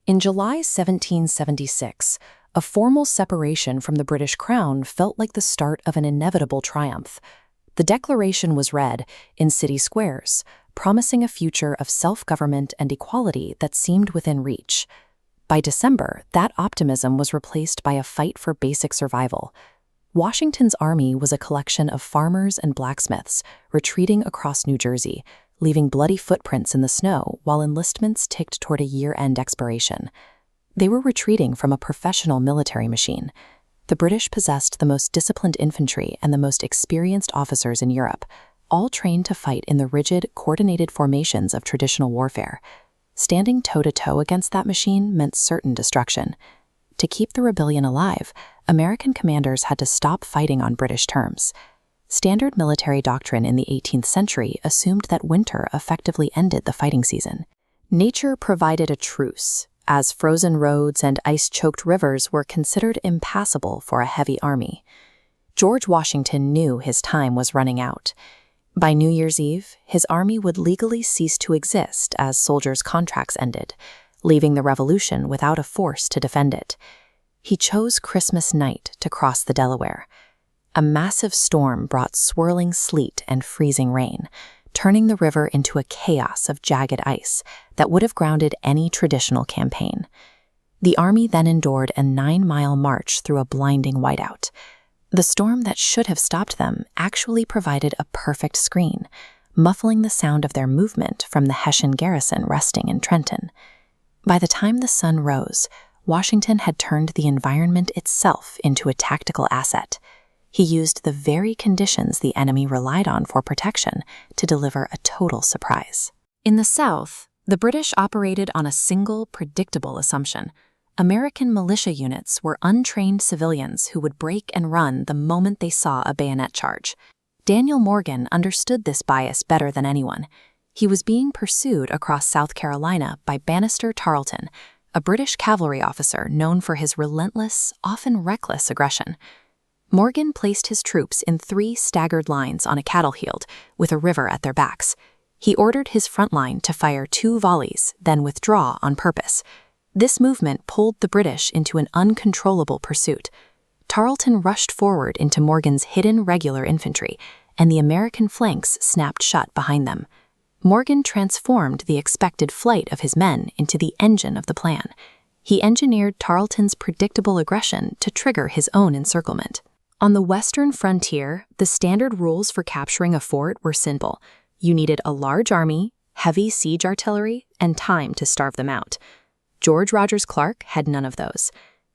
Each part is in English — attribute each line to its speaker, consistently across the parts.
Speaker 1: In July 1776, a formal separation from the British Crown felt like the start of an inevitable triumph. The declaration was read in city squares, promising a future of self-government and equality that seemed within reach. By December, that optimism was replaced by a fight for basic survival. Washington's army was a collection of farmers and blacksmiths retreating across New Jersey, leaving bloody footprints in the snow while enlistments ticked toward a year-end expiration. They were retreating from a professional military machine. The British possessed the most disciplined infantry and the most experienced officers in Europe, all trained to fight in the rigid, coordinated formations of traditional warfare. Standing toe-to-toe against that machine meant certain destruction. To keep the rebellion alive, American commanders had to stop fighting on British terms. Standard military doctrine in the 18th century assumed that winter effectively ended the fighting season. Nature provided a truce, as frozen roads and ice-choked rivers were considered impassable for a heavy army. George Washington knew his time was running out. By New Year's Eve, his army would legally cease to exist as soldiers' contracts ended, leaving the Revolution without a force to defend it. He chose Christmas night to cross the Delaware. A massive storm brought swirling sleet and freezing rain, turning the river into a chaos of jagged ice that would have grounded any traditional campaign. The army then endured a 9-mile march through a blinding whiteout. The storm that should have stopped them actually provided a perfect screen, muffling the sound of their movement from the Hessian garrison resting in Trenton. By the time the sun rose, Washington had turned the environment itself into a tactical asset. He used the very conditions the enemy relied on for protection to deliver a total surprise. In the South, the British operated on a single, predictable assumption. American militia units were untrained civilians who would break and run the moment they saw a bayonet charge. Daniel Morgan understood this bias better than anyone. He was being pursued across South Carolina by Banastre Tarleton, a British cavalry officer known for his relentless, often reckless aggression. Morgan placed his troops in 3 staggered lines on a cattle field, with a river at their backs. He ordered his front line to fire 2 volleys, then withdraw on purpose. This movement pulled the British into an uncontrollable pursuit. Tarleton rushed forward into Morgan's hidden regular infantry, and the American flanks snapped shut behind them. Morgan transformed the expected flight of his men into the engine of the plan. He engineered Tarleton's predictable aggression to trigger his own encirclement. On the western frontier, the standard rules for capturing a fort were simple. You needed a large army, heavy siege artillery, and time to starve them out. George Rogers Clark had none of those.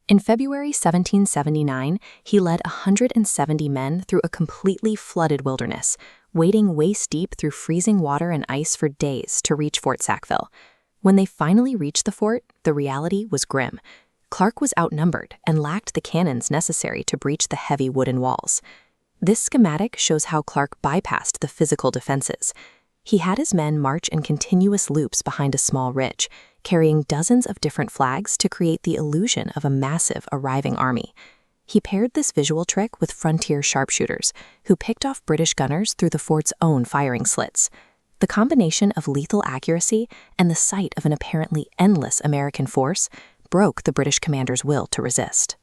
Speaker 1: In February 1779, he led 170 men through a completely flooded wilderness, wading waist-deep through freezing water and ice for days to reach Fort Sackville. When they finally reached the fort, the reality was grim. Clark was outnumbered and lacked the cannons necessary to breach the heavy wooden walls. This schematic shows how Clark bypassed the physical defenses. He had his men march in continuous loops behind a small ridge, carrying dozens of different flags to create the illusion of a massive arriving army. He paired this visual trick with frontier sharpshooters, who picked off British gunners through the fort's own firing slits. The combination of lethal accuracy and the sight of an apparently endless American force broke the British commander's will to resist.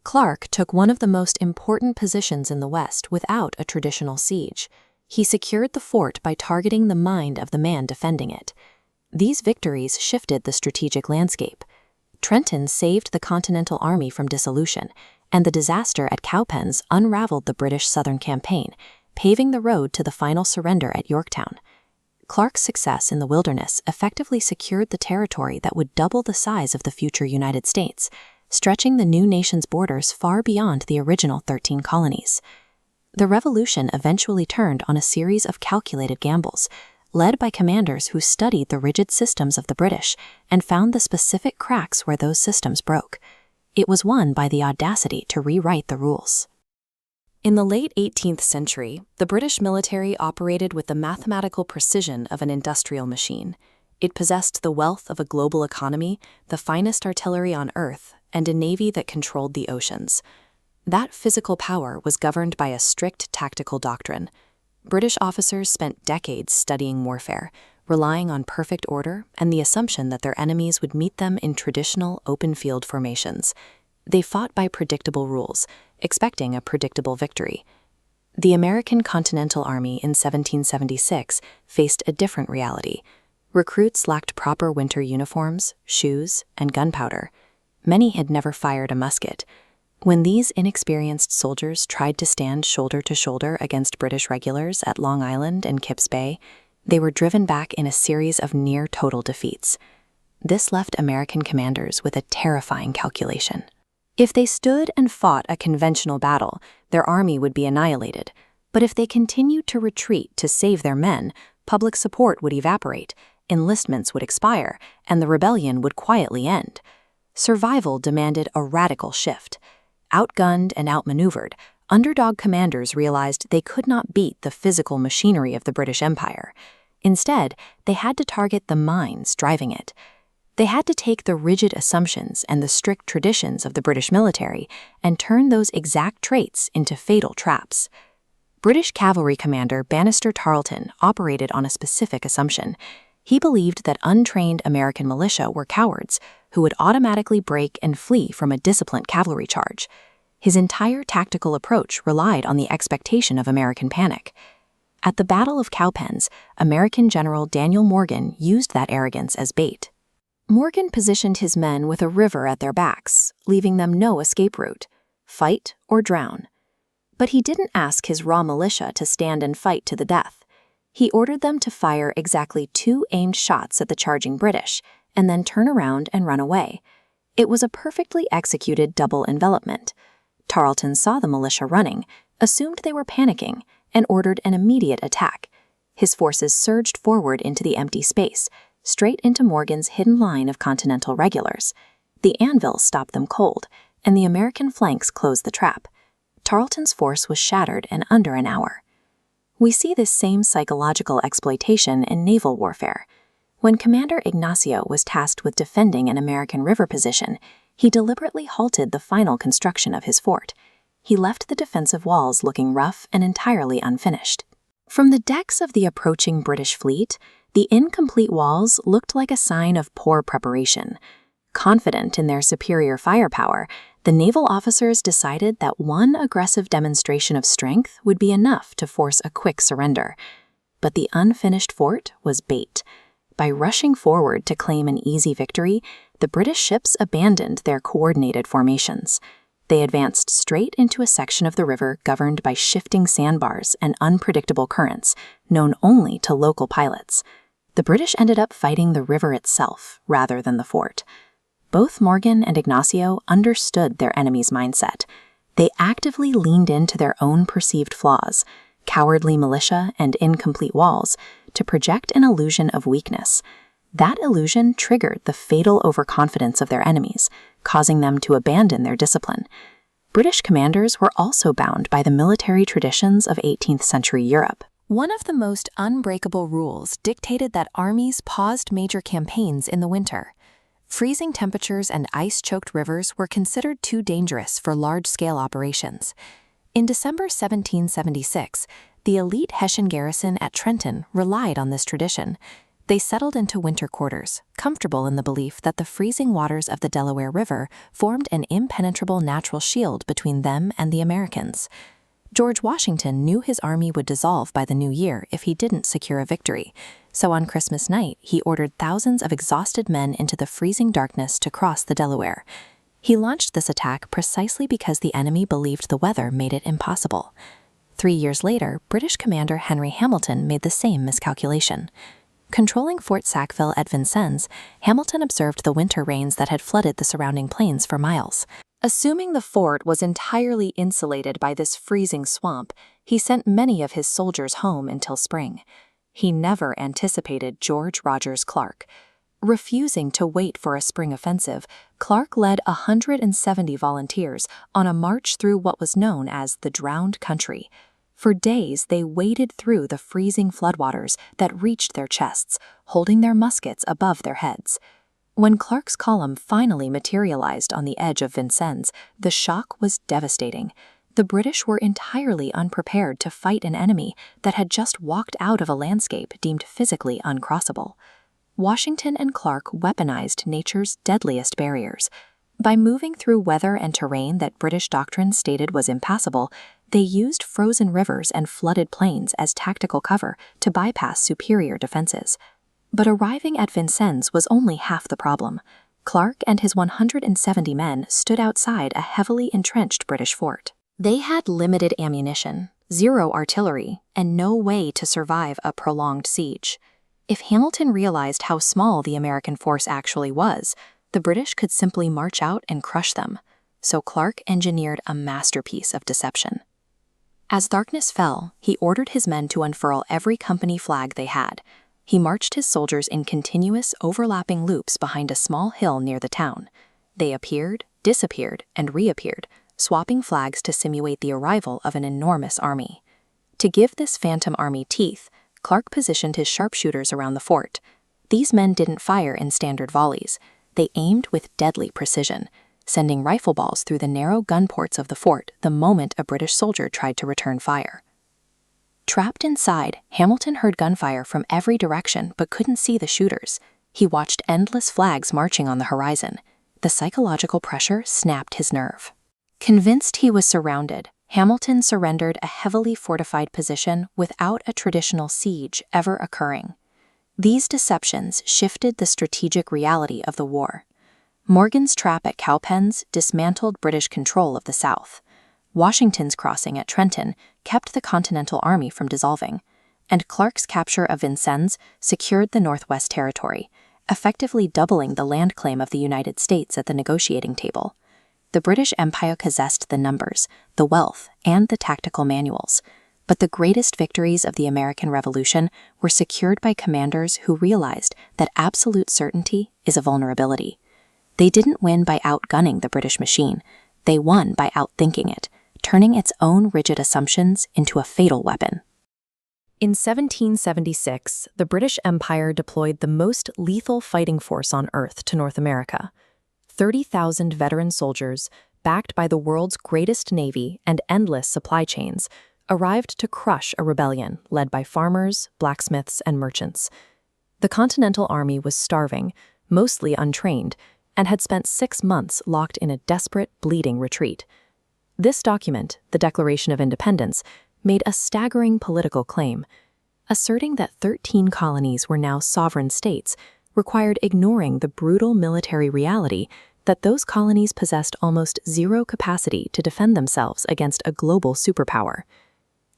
Speaker 1: Clark took one of the most important positions in the West without a traditional siege. He secured the fort by targeting the mind of the man defending it. These victories shifted the strategic landscape. Trenton saved the Continental Army from dissolution, and the disaster at Cowpens unraveled the British Southern campaign, paving the road to the final surrender at Yorktown. Clark's success in the wilderness effectively secured the territory that would double the size of the future United States, stretching the new nation's borders far beyond the original 13 colonies. The Revolution eventually turned on a series of calculated gambles, led by commanders who studied the rigid systems of the British and found the specific cracks where those systems broke. It was won by the audacity to rewrite the rules. In the late 18th century, the British military operated with the mathematical precision of an industrial machine. It possessed the wealth of a global economy, the finest artillery on Earth, and a navy that controlled the oceans. That physical power was governed by a strict tactical doctrine. British officers spent decades studying warfare, relying on perfect order and the assumption that their enemies would meet them in traditional open-field formations. They fought by predictable rules, expecting a predictable victory. The American Continental Army in 1776 faced a different reality. Recruits lacked proper winter uniforms, shoes, and gunpowder. Many had never fired a musket. When these inexperienced soldiers tried to stand shoulder to shoulder against British regulars at Long Island and Kips Bay, they were driven back in a series of near-total defeats. This left American commanders with a terrifying calculation. If they stood and fought a conventional battle, their army would be annihilated. But if they continued to retreat to save their men, public support would evaporate, enlistments would expire, and the rebellion would quietly end. Survival demanded a radical shift. Outgunned and outmaneuvered, underdog commanders realized they could not beat the physical machinery of the British Empire. Instead, they had to target the minds driving it. They had to take the rigid assumptions and the strict traditions of the British military and turn those exact traits into fatal traps. British cavalry commander Banastre Tarleton operated on a specific assumption. He believed that untrained American militia were cowards who would automatically break and flee from a disciplined cavalry charge. His entire tactical approach relied on the expectation of American panic. At the Battle of Cowpens, American General Daniel Morgan used that arrogance as bait. Morgan positioned his men with a river at their backs, leaving them no escape route: fight or drown. But he didn't ask his raw militia to stand and fight to the death. He ordered them to fire exactly 2 aimed shots at the charging British, and then turn around and run away. It was a perfectly executed double envelopment. Tarleton saw the militia running, assumed they were panicking, and ordered an immediate attack. His forces surged forward into the empty space, straight into Morgan's hidden line of Continental regulars. The anvils stopped them cold, and the American flanks closed the trap. Tarleton's force was shattered in under an hour. We see this same psychological exploitation in naval warfare. When Commander Ignacio was tasked with defending an American river position, he deliberately halted the final construction of his fort. He left the defensive walls looking rough and entirely unfinished. From the decks of the approaching British fleet, the incomplete walls looked like a sign of poor preparation. Confident in their superior firepower, the naval officers decided that one aggressive demonstration of strength would be enough to force a quick surrender. But the unfinished fort was bait. By rushing forward to claim an easy victory, the British ships abandoned their coordinated formations. They advanced straight into a section of the river governed by shifting sandbars and unpredictable currents, known only to local pilots. The British ended up fighting the river itself rather than the fort. Both Morgan and Ignacio understood their enemy's mindset. They actively leaned into their own perceived flaws, cowardly militia and incomplete walls, to project an illusion of weakness. That illusion triggered the fatal overconfidence of their enemies, causing them to abandon their discipline. British commanders were also bound by the military traditions of 18th century Europe. One of the most unbreakable rules dictated that armies paused major campaigns in the winter. Freezing temperatures and ice-choked rivers were considered too dangerous for large-scale operations. In December 1776, the elite Hessian garrison at Trenton relied on this tradition. They settled into winter quarters, comfortable in the belief that the freezing waters of the Delaware River formed an impenetrable natural shield between them and the Americans. George Washington knew his army would dissolve by the new year if he didn't secure a victory, so on Christmas night he ordered thousands of exhausted men into the freezing darkness to cross the Delaware. He launched this attack precisely because the enemy believed the weather made it impossible. 3 years later, British commander Henry Hamilton made the same miscalculation. Controlling Fort Sackville at Vincennes, Hamilton observed the winter rains that had flooded the surrounding plains for miles. Assuming the fort was entirely insulated by this freezing swamp, he sent many of his soldiers home until spring. He never anticipated George Rogers Clark. Refusing to wait for a spring offensive, Clark led 170 volunteers on a march through what was known as the Drowned Country. For days, they waded through the freezing floodwaters that reached their chests, holding their muskets above their heads. When Clark's column finally materialized on the edge of Vincennes, the shock was devastating. The British were entirely unprepared to fight an enemy that had just walked out of a landscape deemed physically uncrossable. Washington and Clark weaponized nature's deadliest barriers. By moving through weather and terrain that British doctrine stated was impassable, they used frozen rivers and flooded plains as tactical cover to bypass superior defenses. But arriving at Vincennes was only half the problem. Clark and his 170 men stood outside a heavily entrenched British fort. They had limited ammunition, zero artillery, and no way to survive a prolonged siege. If Hamilton realized how small the American force actually was, the British could simply march out and crush them. So Clark engineered a masterpiece of deception. As darkness fell, he ordered his men to unfurl every company flag they had. He marched his soldiers in continuous, overlapping loops behind a small hill near the town. They appeared, disappeared, and reappeared, swapping flags to simulate the arrival of an enormous army. To give this phantom army teeth, Clark positioned his sharpshooters around the fort. These men didn't fire in standard volleys. They aimed with deadly precision, sending rifle balls through the narrow gun ports of the fort the moment a British soldier tried to return fire. Trapped inside, Hamilton heard gunfire from every direction but couldn't see the shooters. He watched endless flags marching on the horizon. The psychological pressure snapped his nerve. Convinced he was surrounded, Hamilton surrendered a heavily fortified position without a traditional siege ever occurring. These deceptions shifted the strategic reality of the war. Morgan's trap at Cowpens dismantled British control of the South. Washington's crossing at Trenton kept the Continental Army from dissolving, and Clark's capture of Vincennes secured the Northwest Territory, effectively doubling the land claim of the United States at the negotiating table. The British Empire possessed the numbers, the wealth, and the tactical manuals, but the greatest victories of the American Revolution were secured by commanders who realized that absolute certainty is a vulnerability. They didn't win by outgunning the British machine. They won by outthinking it, turning its own rigid assumptions into a fatal weapon. In 1776, the British Empire deployed the most lethal fighting force on Earth to North America. 30,000 veteran soldiers, backed by the world's greatest navy and endless supply chains, arrived to crush a rebellion led by farmers, blacksmiths, and merchants. The Continental Army was starving, mostly untrained, and had spent 6 months locked in a desperate, bleeding retreat. This document, the Declaration of Independence, made a staggering political claim. Asserting that 13 colonies were now sovereign states required ignoring the brutal military reality that those colonies possessed almost zero capacity to defend themselves against a global superpower.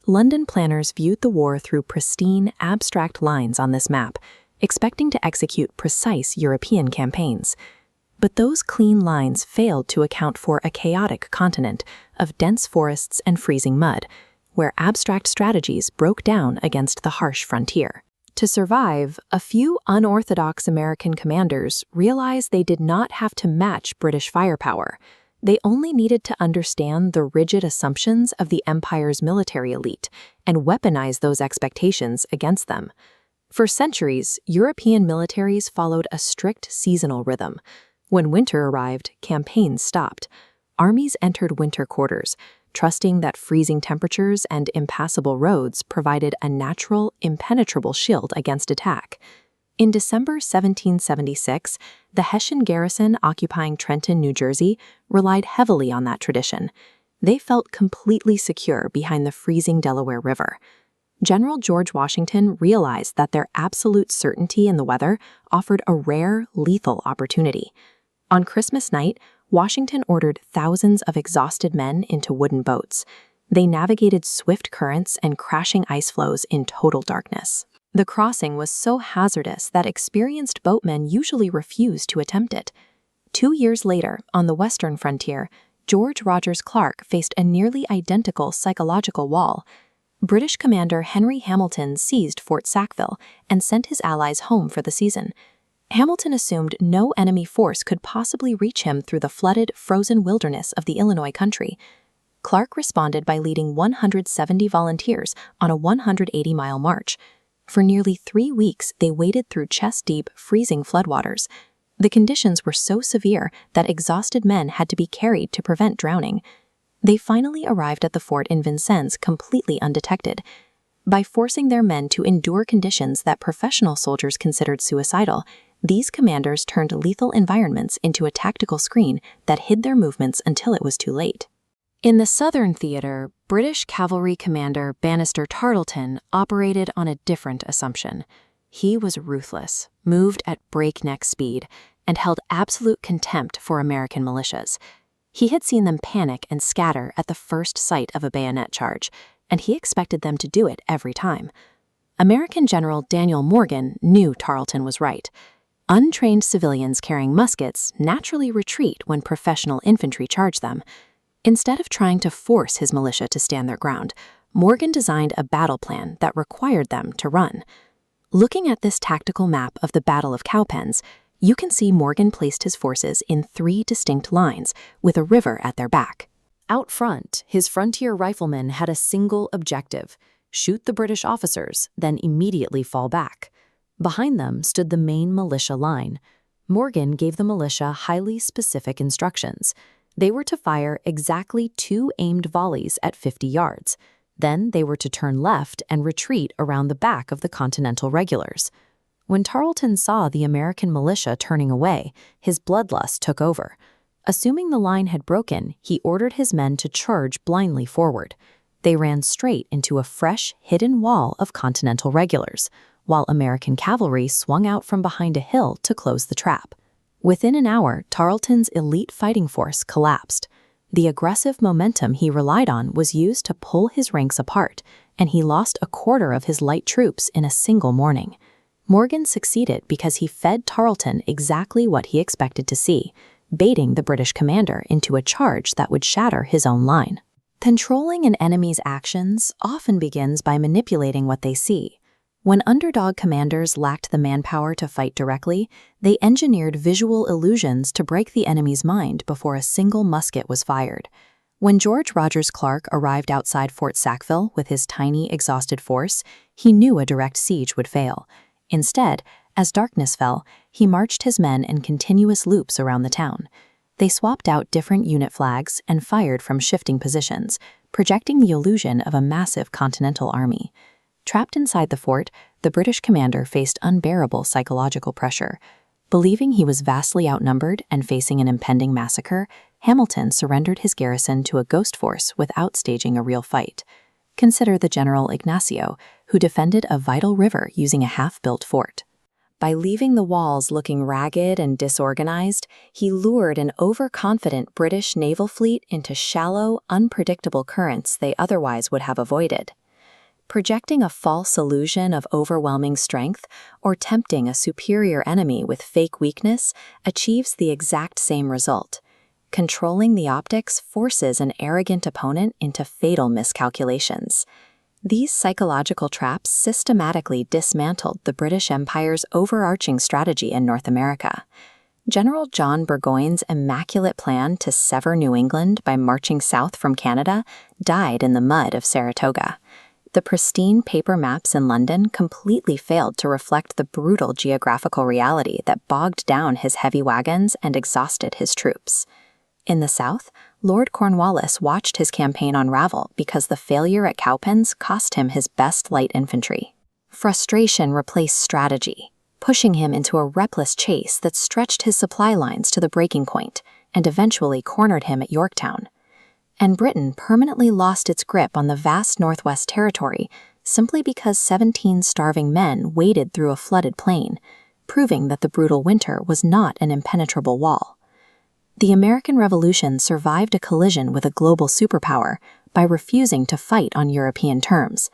Speaker 1: London planners viewed the war through pristine, abstract lines on this map, expecting to execute precise European campaigns. But those clean lines failed to account for a chaotic continent of dense forests and freezing mud, where abstract strategies broke down against the harsh frontier. To survive, a few unorthodox American commanders realized they did not have to match British firepower. They only needed to understand the rigid assumptions of the empire's military elite and weaponize those expectations against them. For centuries, European militaries followed a strict seasonal rhythm. When winter arrived, campaigns stopped. Armies entered winter quarters, trusting that freezing temperatures and impassable roads provided a natural, impenetrable shield against attack. In December 1776, the Hessian garrison occupying Trenton, New Jersey, relied heavily on that tradition. They felt completely secure behind the freezing Delaware River. General George Washington realized that their absolute certainty in the weather offered a rare, lethal opportunity. On Christmas night, Washington ordered thousands of exhausted men into wooden boats. They navigated swift currents and crashing ice floes in total darkness. The crossing was so hazardous that experienced boatmen usually refused to attempt it. 2 years later, on the western frontier, George Rogers Clark faced a nearly identical psychological wall. British commander Henry Hamilton seized Fort Sackville and sent his allies home for the season. Hamilton assumed no enemy force could possibly reach him through the flooded, frozen wilderness of the Illinois country. Clark responded by leading 170 volunteers on a 180-mile march. For nearly 3 weeks, they waded through chest-deep, freezing floodwaters. The conditions were so severe that exhausted men had to be carried to prevent drowning. They finally arrived at the fort in Vincennes completely undetected. By forcing their men to endure conditions that professional soldiers considered suicidal, these commanders turned lethal environments into a tactical screen that hid their movements until it was too late. In the Southern Theater, British cavalry commander Bannister Tarleton operated on a different assumption. He was ruthless, moved at breakneck speed, and held absolute contempt for American militias. He had seen them panic and scatter at the first sight of a bayonet charge, and he expected them to do it every time. American General Daniel Morgan knew Tarleton was right. Untrained civilians carrying muskets naturally retreat when professional infantry charge them. Instead of trying to force his militia to stand their ground, Morgan designed a battle plan that required them to run. Looking at this tactical map of the Battle of Cowpens, you can see Morgan placed his forces in 3 distinct lines, with a river at their back. Out front, his frontier riflemen had a single objective: shoot the British officers, then immediately fall back. Behind them stood the main militia line. Morgan gave the militia highly specific instructions. They were to fire exactly 2 aimed volleys at 50 yards. Then they were to turn left and retreat around the back of the Continental regulars. When Tarleton saw the American militia turning away, his bloodlust took over. Assuming the line had broken, he ordered his men to charge blindly forward. They ran straight into a fresh, hidden wall of Continental regulars, while American cavalry swung out from behind a hill to close the trap. Within an hour, Tarleton's elite fighting force collapsed. The aggressive momentum he relied on was used to pull his ranks apart, and he lost a quarter of his light troops in a single morning. Morgan succeeded because he fed Tarleton exactly what he expected to see, baiting the British commander into a charge that would shatter his own line. Controlling an enemy's actions often begins by manipulating what they see. When underdog commanders lacked the manpower to fight directly, they engineered visual illusions to break the enemy's mind before a single musket was fired. When George Rogers Clark arrived outside Fort Sackville with his tiny, exhausted force, he knew a direct siege would fail. Instead, as darkness fell, he marched his men in continuous loops around the town. They swapped out different unit flags and fired from shifting positions, projecting the illusion of a massive Continental army. Trapped inside the fort, the British commander faced unbearable psychological pressure. Believing he was vastly outnumbered and facing an impending massacre, Hamilton surrendered his garrison to a ghost force without staging a real fight. Consider the General Ignacio, who defended a vital river using a half-built fort. By leaving the walls looking ragged and disorganized, he lured an overconfident British naval fleet into shallow, unpredictable currents they otherwise would have avoided. Projecting a false illusion of overwhelming strength or tempting a superior enemy with fake weakness achieves the exact same result. Controlling the optics forces an arrogant opponent into fatal miscalculations. These psychological traps systematically dismantled the British Empire's overarching strategy in North America. General John Burgoyne's immaculate plan to sever New England by marching south from Canada died in the mud of Saratoga. The pristine paper maps in London completely failed to reflect the brutal geographical reality that bogged down his heavy wagons and exhausted his troops. In the South, Lord Cornwallis watched his campaign unravel because the failure at Cowpens cost him his best light infantry. Frustration replaced strategy, pushing him into a reckless chase that stretched his supply lines to the breaking point and eventually cornered him at Yorktown. And Britain permanently lost its grip on the vast Northwest Territory simply because 17 starving men waded through a flooded plain, proving that the brutal winter was not an impenetrable wall. The American Revolution survived a collision with a global superpower by refusing to fight on European terms.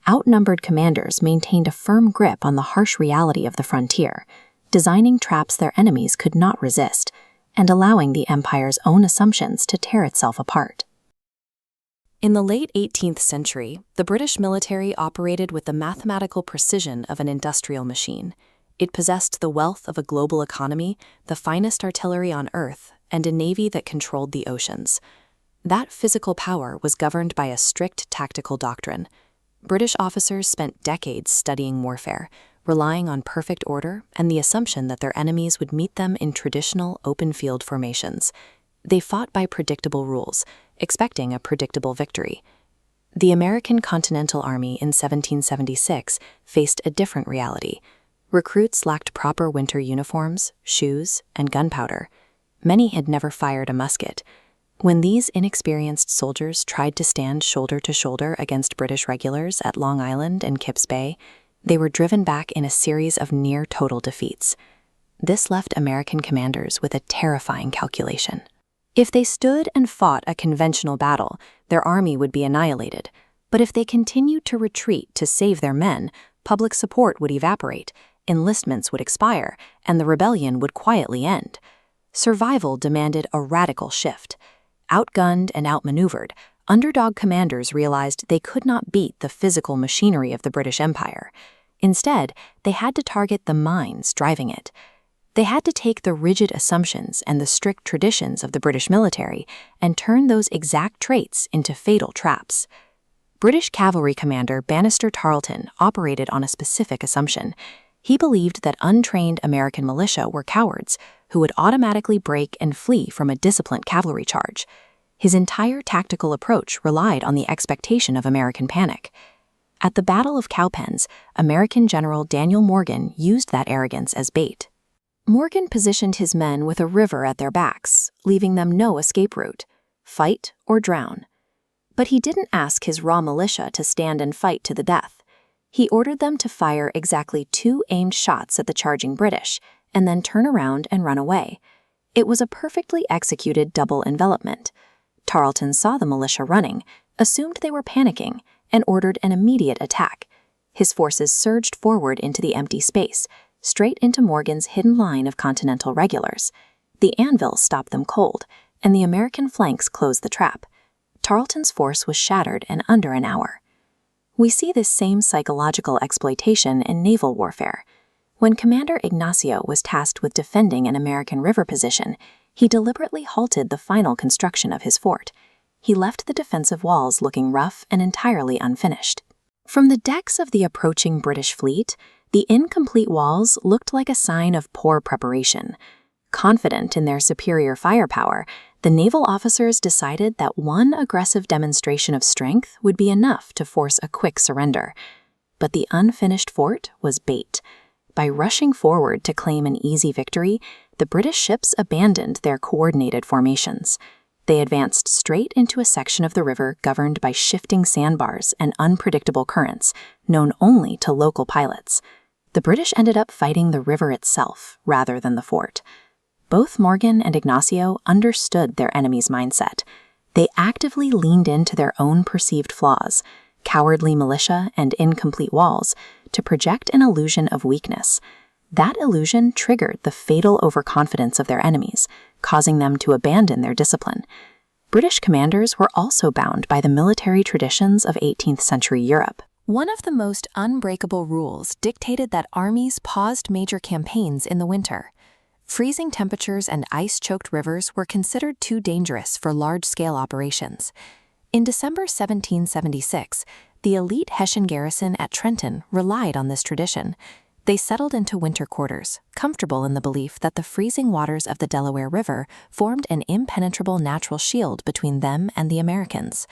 Speaker 1: Outnumbered commanders maintained a firm grip on the harsh reality of the frontier, designing traps their enemies could not resist, and allowing the empire's own assumptions to tear itself apart. In the late 18th century, the British military operated with the mathematical precision of an industrial machine. It possessed the wealth of a global economy, the finest artillery on Earth, and a navy that controlled the oceans. That physical power was governed by a strict tactical doctrine. British officers spent decades studying warfare, relying on perfect order and the assumption that their enemies would meet them in traditional open-field formations. They fought by predictable rules, expecting a predictable victory. The American Continental Army in 1776 faced a different reality. Recruits lacked proper winter uniforms, shoes, and gunpowder. Many had never fired a musket. When these inexperienced soldiers tried to stand shoulder to shoulder against British regulars at Long Island and Kips Bay, they were driven back in a series of near-total defeats. This left American commanders with a terrifying calculation. If they stood and fought a conventional battle, their army would be annihilated. But if they continued to retreat to save their men, public support would evaporate, enlistments would expire, and the rebellion would quietly end. Survival demanded a radical shift. Outgunned and outmaneuvered, underdog commanders realized they could not beat the physical machinery of the British Empire. Instead, they had to target the minds driving it. They had to take the rigid assumptions and the strict traditions of the British military and turn those exact traits into fatal traps. British cavalry commander Banastre Tarleton operated on a specific assumption. He believed that untrained American militia were cowards who would automatically break and flee from a disciplined cavalry charge. His entire tactical approach relied on the expectation of American panic. At the Battle of Cowpens, American General Daniel Morgan used that arrogance as bait. Morgan positioned his men with a river at their backs, leaving them no escape route: fight or drown. But he didn't ask his raw militia to stand and fight to the death. He ordered them to fire exactly 2 aimed shots at the charging British, and then turn around and run away. It was a perfectly executed double envelopment. Tarleton saw the militia running, assumed they were panicking, and ordered an immediate attack. His forces surged forward into the empty space, straight into Morgan's hidden line of Continental regulars. The anvils stopped them cold, and the American flanks closed the trap. Tarleton's force was shattered in under an hour. We see this same psychological exploitation in naval warfare. When Commander Ignacio was tasked with defending an American river position, he deliberately halted the final construction of his fort. He left the defensive walls looking rough and entirely unfinished. From the decks of the approaching British fleet, the incomplete walls looked like a sign of poor preparation. Confident in their superior firepower, the naval officers decided that one aggressive demonstration of strength would be enough to force a quick surrender. But the unfinished fort was bait. By rushing forward to claim an easy victory, the British ships abandoned their coordinated formations. They advanced straight into a section of the river governed by shifting sandbars and unpredictable currents, known only to local pilots. The British ended up fighting the river itself rather than the fort. Both Morgan and Ignacio understood their enemy's mindset. They actively leaned into their own perceived flaws, cowardly militia and incomplete walls, to project an illusion of weakness. That illusion triggered the fatal overconfidence of their enemies, causing them to abandon their discipline. British commanders were also bound by the military traditions of 18th century Europe. One of the most unbreakable rules dictated that armies paused major campaigns in the winter. Freezing temperatures and ice-choked rivers were considered too dangerous for large-scale operations. In December 1776, the elite Hessian garrison at Trenton relied on this tradition. They settled into winter quarters, comfortable in the belief that the freezing waters of the Delaware River formed an impenetrable natural shield between them and the Americans.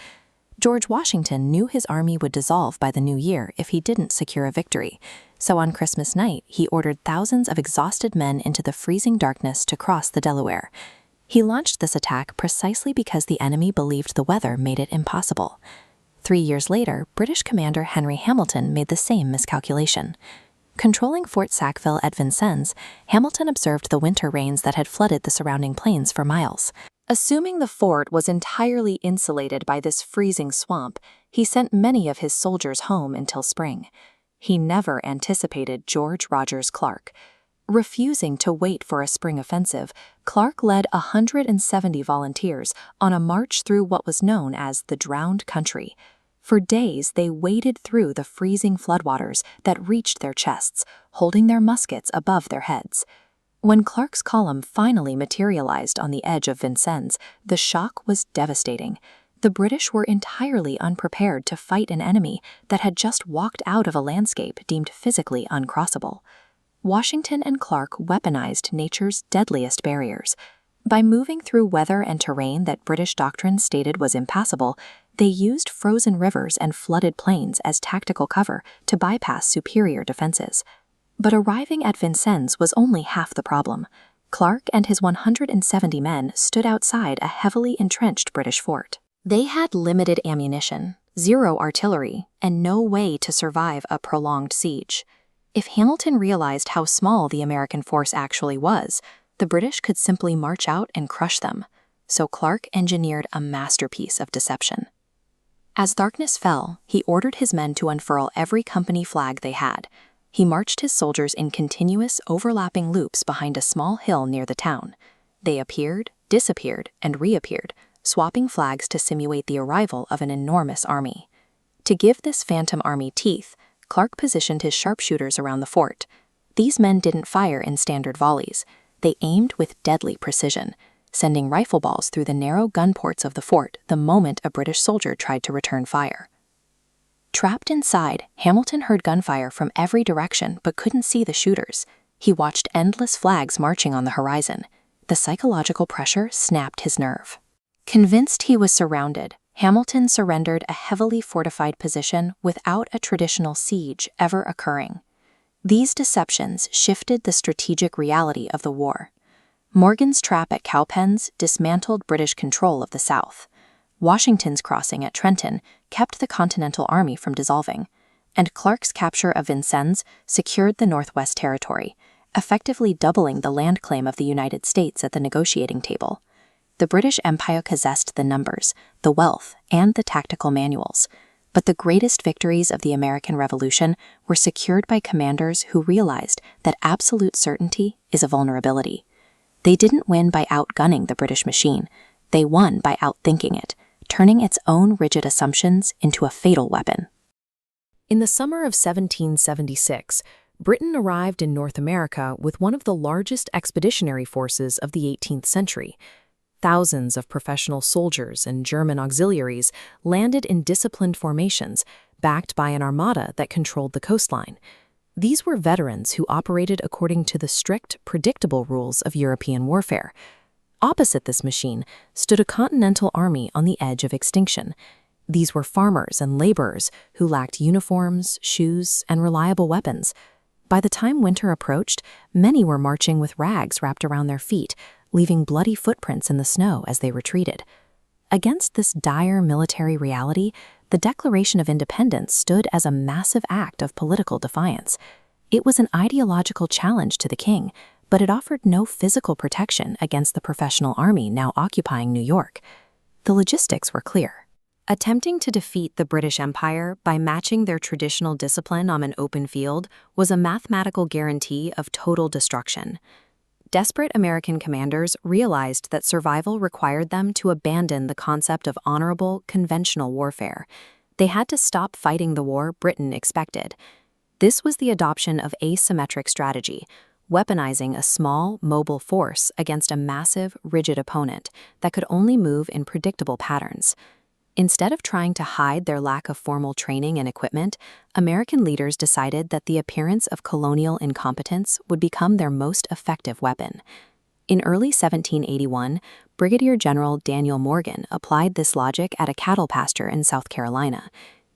Speaker 1: George Washington knew his army would dissolve by the new year if he didn't secure a victory, so on Christmas night he ordered thousands of exhausted men into the freezing darkness to cross the Delaware. He launched this attack precisely because the enemy believed the weather made it impossible. 3 years later, British commander Henry Hamilton made the same miscalculation. Controlling Fort Sackville at Vincennes, Hamilton observed the winter rains that had flooded the surrounding plains for miles. Assuming the fort was entirely insulated by this freezing swamp, he sent many of his soldiers home until spring. He never anticipated George Rogers Clark. Refusing to wait for a spring offensive, Clark led 170 volunteers on a march through what was known as the Drowned Country. For days, they waded through the freezing floodwaters that reached their chests, holding their muskets above their heads. When Clark's column finally materialized on the edge of Vincennes, the shock was devastating. The British were entirely unprepared to fight an enemy that had just walked out of a landscape deemed physically uncrossable. Washington and Clark weaponized nature's deadliest barriers. By moving through weather and terrain that British doctrine stated was impassable, they used frozen rivers and flooded plains as tactical cover to bypass superior defenses. But arriving at Vincennes was only half the problem. Clark and his 170 men stood outside a heavily entrenched British fort. They had limited ammunition, zero artillery, and no way to survive a prolonged siege. If Hamilton realized how small the American force actually was, the British could simply march out and crush them. So Clark engineered a masterpiece of deception. As darkness fell, he ordered his men to unfurl every company flag they had. He marched his soldiers in continuous, overlapping loops behind a small hill near the town. They appeared, disappeared, and reappeared, swapping flags to simulate the arrival of an enormous army. To give this phantom army teeth, Clark positioned his sharpshooters around the fort. These men didn't fire in standard volleys. They aimed with deadly precision, sending rifle balls through the narrow gun ports of the fort the moment a British soldier tried to return fire. Trapped inside, Hamilton heard gunfire from every direction but couldn't see the shooters. He watched endless flags marching on the horizon. The psychological pressure snapped his nerve. Convinced he was surrounded, Hamilton surrendered a heavily fortified position without a traditional siege ever occurring. These deceptions shifted the strategic reality of the war. Morgan's trap at Cowpens dismantled British control of the South. Washington's crossing at Trenton kept the Continental Army from dissolving, and Clark's capture of Vincennes secured the Northwest Territory, effectively doubling the land claim of the United States at the negotiating table. The British Empire possessed the numbers, the wealth, and the tactical manuals, but the greatest victories of the American Revolution were secured by commanders who realized that absolute certainty is a vulnerability. They didn't win by outgunning the British machine. They won by outthinking it, turning its own rigid assumptions into a fatal weapon. In the summer of 1776, Britain arrived in North America with one of the largest expeditionary forces of the 18th century. Thousands of professional soldiers and German auxiliaries landed in disciplined formations, backed by an armada that controlled the coastline. These were veterans who operated according to the strict, predictable rules of European warfare. Opposite this machine stood a continental army on the edge of extinction. These were farmers and laborers who lacked uniforms, shoes, and reliable weapons. By the time winter approached, many were marching with rags wrapped around their feet, leaving bloody footprints in the snow as they retreated. Against this dire military reality, the Declaration of Independence stood as a massive act of political defiance. It was an ideological challenge to the king, but it offered no physical protection against the professional army now occupying New York. The logistics were clear. Attempting to defeat the British Empire by matching their traditional discipline on an open field was a mathematical guarantee of total destruction. Desperate American commanders realized that survival required them to abandon the concept of honorable, conventional warfare. They had to stop fighting the war Britain expected. This was the adoption of asymmetric strategy, weaponizing a small, mobile force against a massive, rigid opponent that could only move in predictable patterns. Instead of trying to hide their lack of formal training and equipment, American leaders decided that the appearance of colonial incompetence would become their most effective weapon. In early 1781, Brigadier General Daniel Morgan applied this logic at a cattle pasture in South Carolina.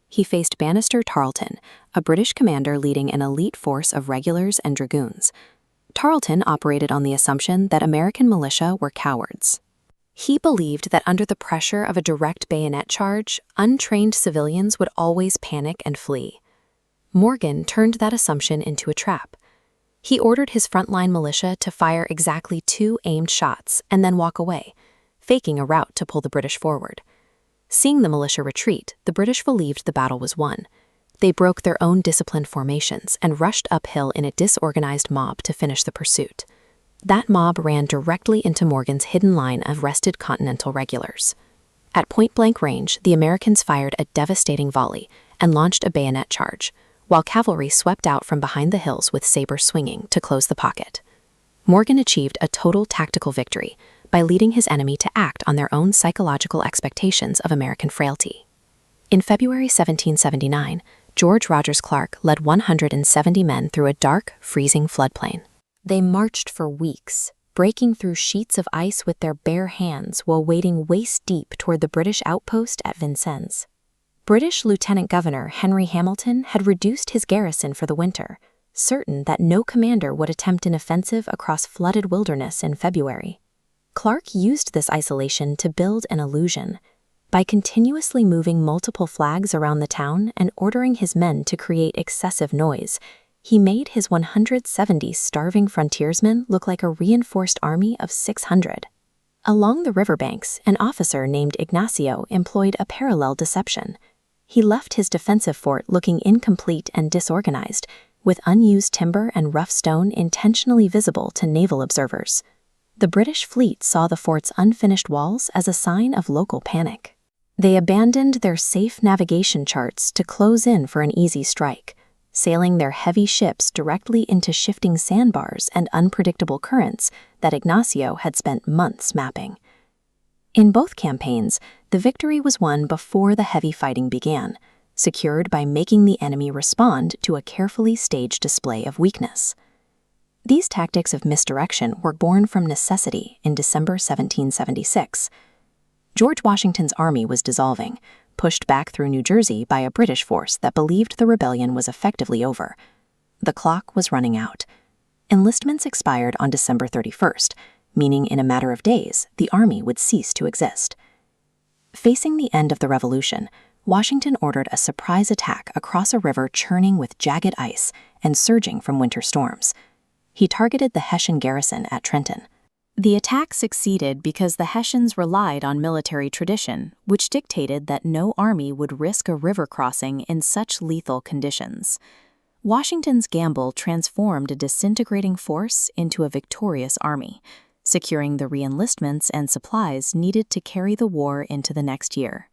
Speaker 1: He faced Banastre Tarleton, a British commander leading an elite force of regulars and dragoons. Tarleton operated on the assumption that American militia were cowards. He believed that under the pressure of a direct bayonet charge, untrained civilians would always panic and flee. Morgan turned that assumption into a trap. He ordered his frontline militia to fire exactly 2 aimed shots and then walk away, faking a rout to pull the British forward. Seeing the militia retreat, the British believed the battle was won. They broke their own disciplined formations and rushed uphill in a disorganized mob to finish the pursuit. That mob ran directly into Morgan's hidden line of rested Continental regulars. At point-blank range, the Americans fired a devastating volley and launched a bayonet charge, while cavalry swept out from behind the hills with sabers swinging to close the pocket. Morgan achieved a total tactical victory by leading his enemy to act on their own psychological expectations of American frailty. In February 1779, George Rogers Clark led 170 men through a dark, freezing floodplain. They marched for weeks, breaking through sheets of ice with their bare hands while wading waist-deep toward the British outpost at Vincennes. British Lieutenant Governor Henry Hamilton had reduced his garrison for the winter, certain that no commander would attempt an offensive across flooded wilderness in February. Clark used this isolation to build an illusion. By continuously moving multiple flags around the town and ordering his men to create excessive noise, he made his 170 starving frontiersmen look like a reinforced army of 600. Along the riverbanks, an officer named Ignacio employed a parallel deception. He left his defensive fort looking incomplete and disorganized, with unused timber and rough stone intentionally visible to naval observers. The British fleet saw the fort's unfinished walls as a sign of local panic. They abandoned their safe navigation charts to close in for an easy strike, sailing their heavy ships directly into shifting sandbars and unpredictable currents that Ignacio had spent months mapping. In both campaigns, the victory was won before the heavy fighting began, secured by making the enemy respond to a carefully staged display of weakness. These tactics of misdirection were born from necessity in December 1776. George Washington's army was dissolving, pushed back through New Jersey by a British force that believed the rebellion was effectively over. The clock was running out. Enlistments expired on December 31st, meaning in a matter of days, the army would cease to exist. Facing the end of the Revolution, Washington ordered a surprise attack across a river churning with jagged ice and surging from winter storms. He targeted the Hessian garrison at Trenton. The attack succeeded because the Hessians relied on military tradition, which dictated that no army would risk a river crossing in such lethal conditions. Washington's gamble transformed a disintegrating force into a victorious army, securing the re-enlistments and supplies needed to carry the war into the next year.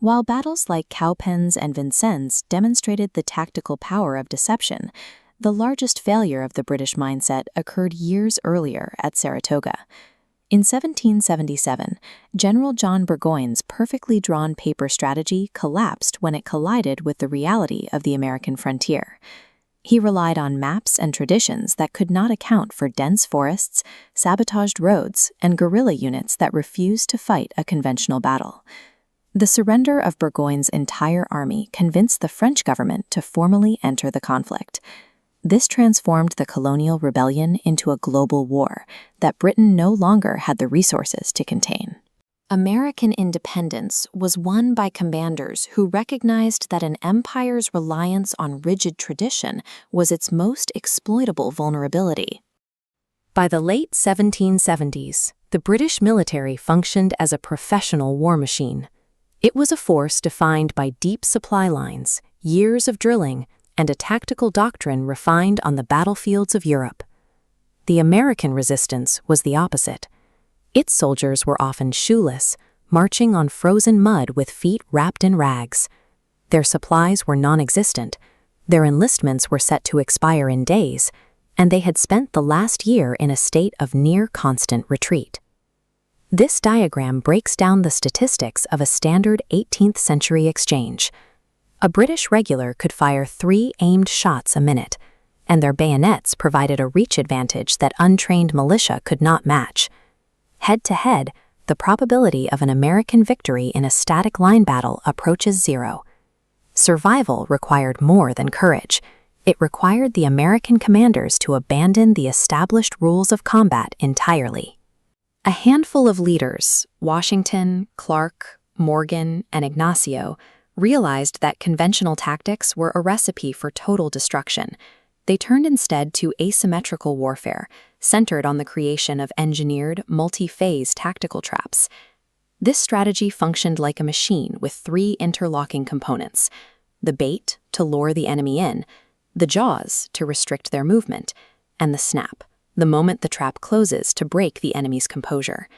Speaker 1: While battles like Cowpens and Vincennes demonstrated the tactical power of deception, the largest failure of the British mindset occurred years earlier at Saratoga. In 1777, General John Burgoyne's perfectly drawn paper strategy collapsed when it collided with the reality of the American frontier. He relied on maps and traditions that could not account for dense forests, sabotaged roads, and guerrilla units that refused to fight a conventional battle. The surrender of Burgoyne's entire army convinced the French government to formally enter the conflict. This transformed the colonial rebellion into a global war that Britain no longer had the resources to contain. American independence was won by commanders who recognized that an empire's reliance on rigid tradition was its most exploitable vulnerability. By the late 1770s, the British military functioned as a professional war machine. It was a force defined by deep supply lines, years of drilling, and a tactical doctrine refined on the battlefields of Europe. The American resistance was the opposite. Its soldiers were often shoeless, marching on frozen mud with feet wrapped in rags. Their supplies were non-existent, their enlistments were set to expire in days, and they had spent the last year in a state of near-constant retreat. This diagram breaks down the statistics of a standard 18th-century exchange. A British regular could fire 3 aimed shots a minute, and their bayonets provided a reach advantage that untrained militia could not match. Head-to-head, the probability of an American victory in a static line battle approaches 0. Survival required more than courage. It required the American commanders to abandon the established rules of combat entirely. A handful of leaders, Washington, Clark, Morgan, and Ignacio, realized that conventional tactics were a recipe for total destruction. They turned instead to asymmetrical warfare, centered on the creation of engineered, multi-phase tactical traps. This strategy functioned like a machine with 3 interlocking components: the bait, to lure the enemy in, the jaws, to restrict their movement, and the snap, the moment the trap closes to break the enemy's composure.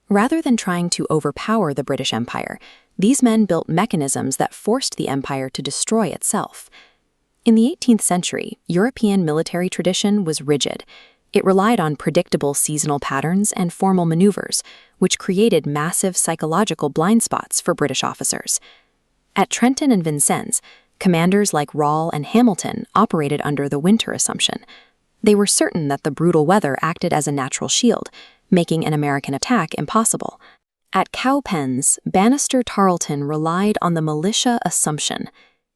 Speaker 1: Rather than trying to overpower the British Empire, these men built mechanisms that forced the empire to destroy itself. In the 18th century, European military tradition was rigid. It relied on predictable seasonal patterns and formal maneuvers, which created massive psychological blind spots for British officers. At Trenton and Vincennes, commanders like Rall and Hamilton operated under the winter assumption. They were certain that the brutal weather acted as a natural shield, making an American attack impossible. At Cowpens, Bannister Tarleton relied on the militia assumption.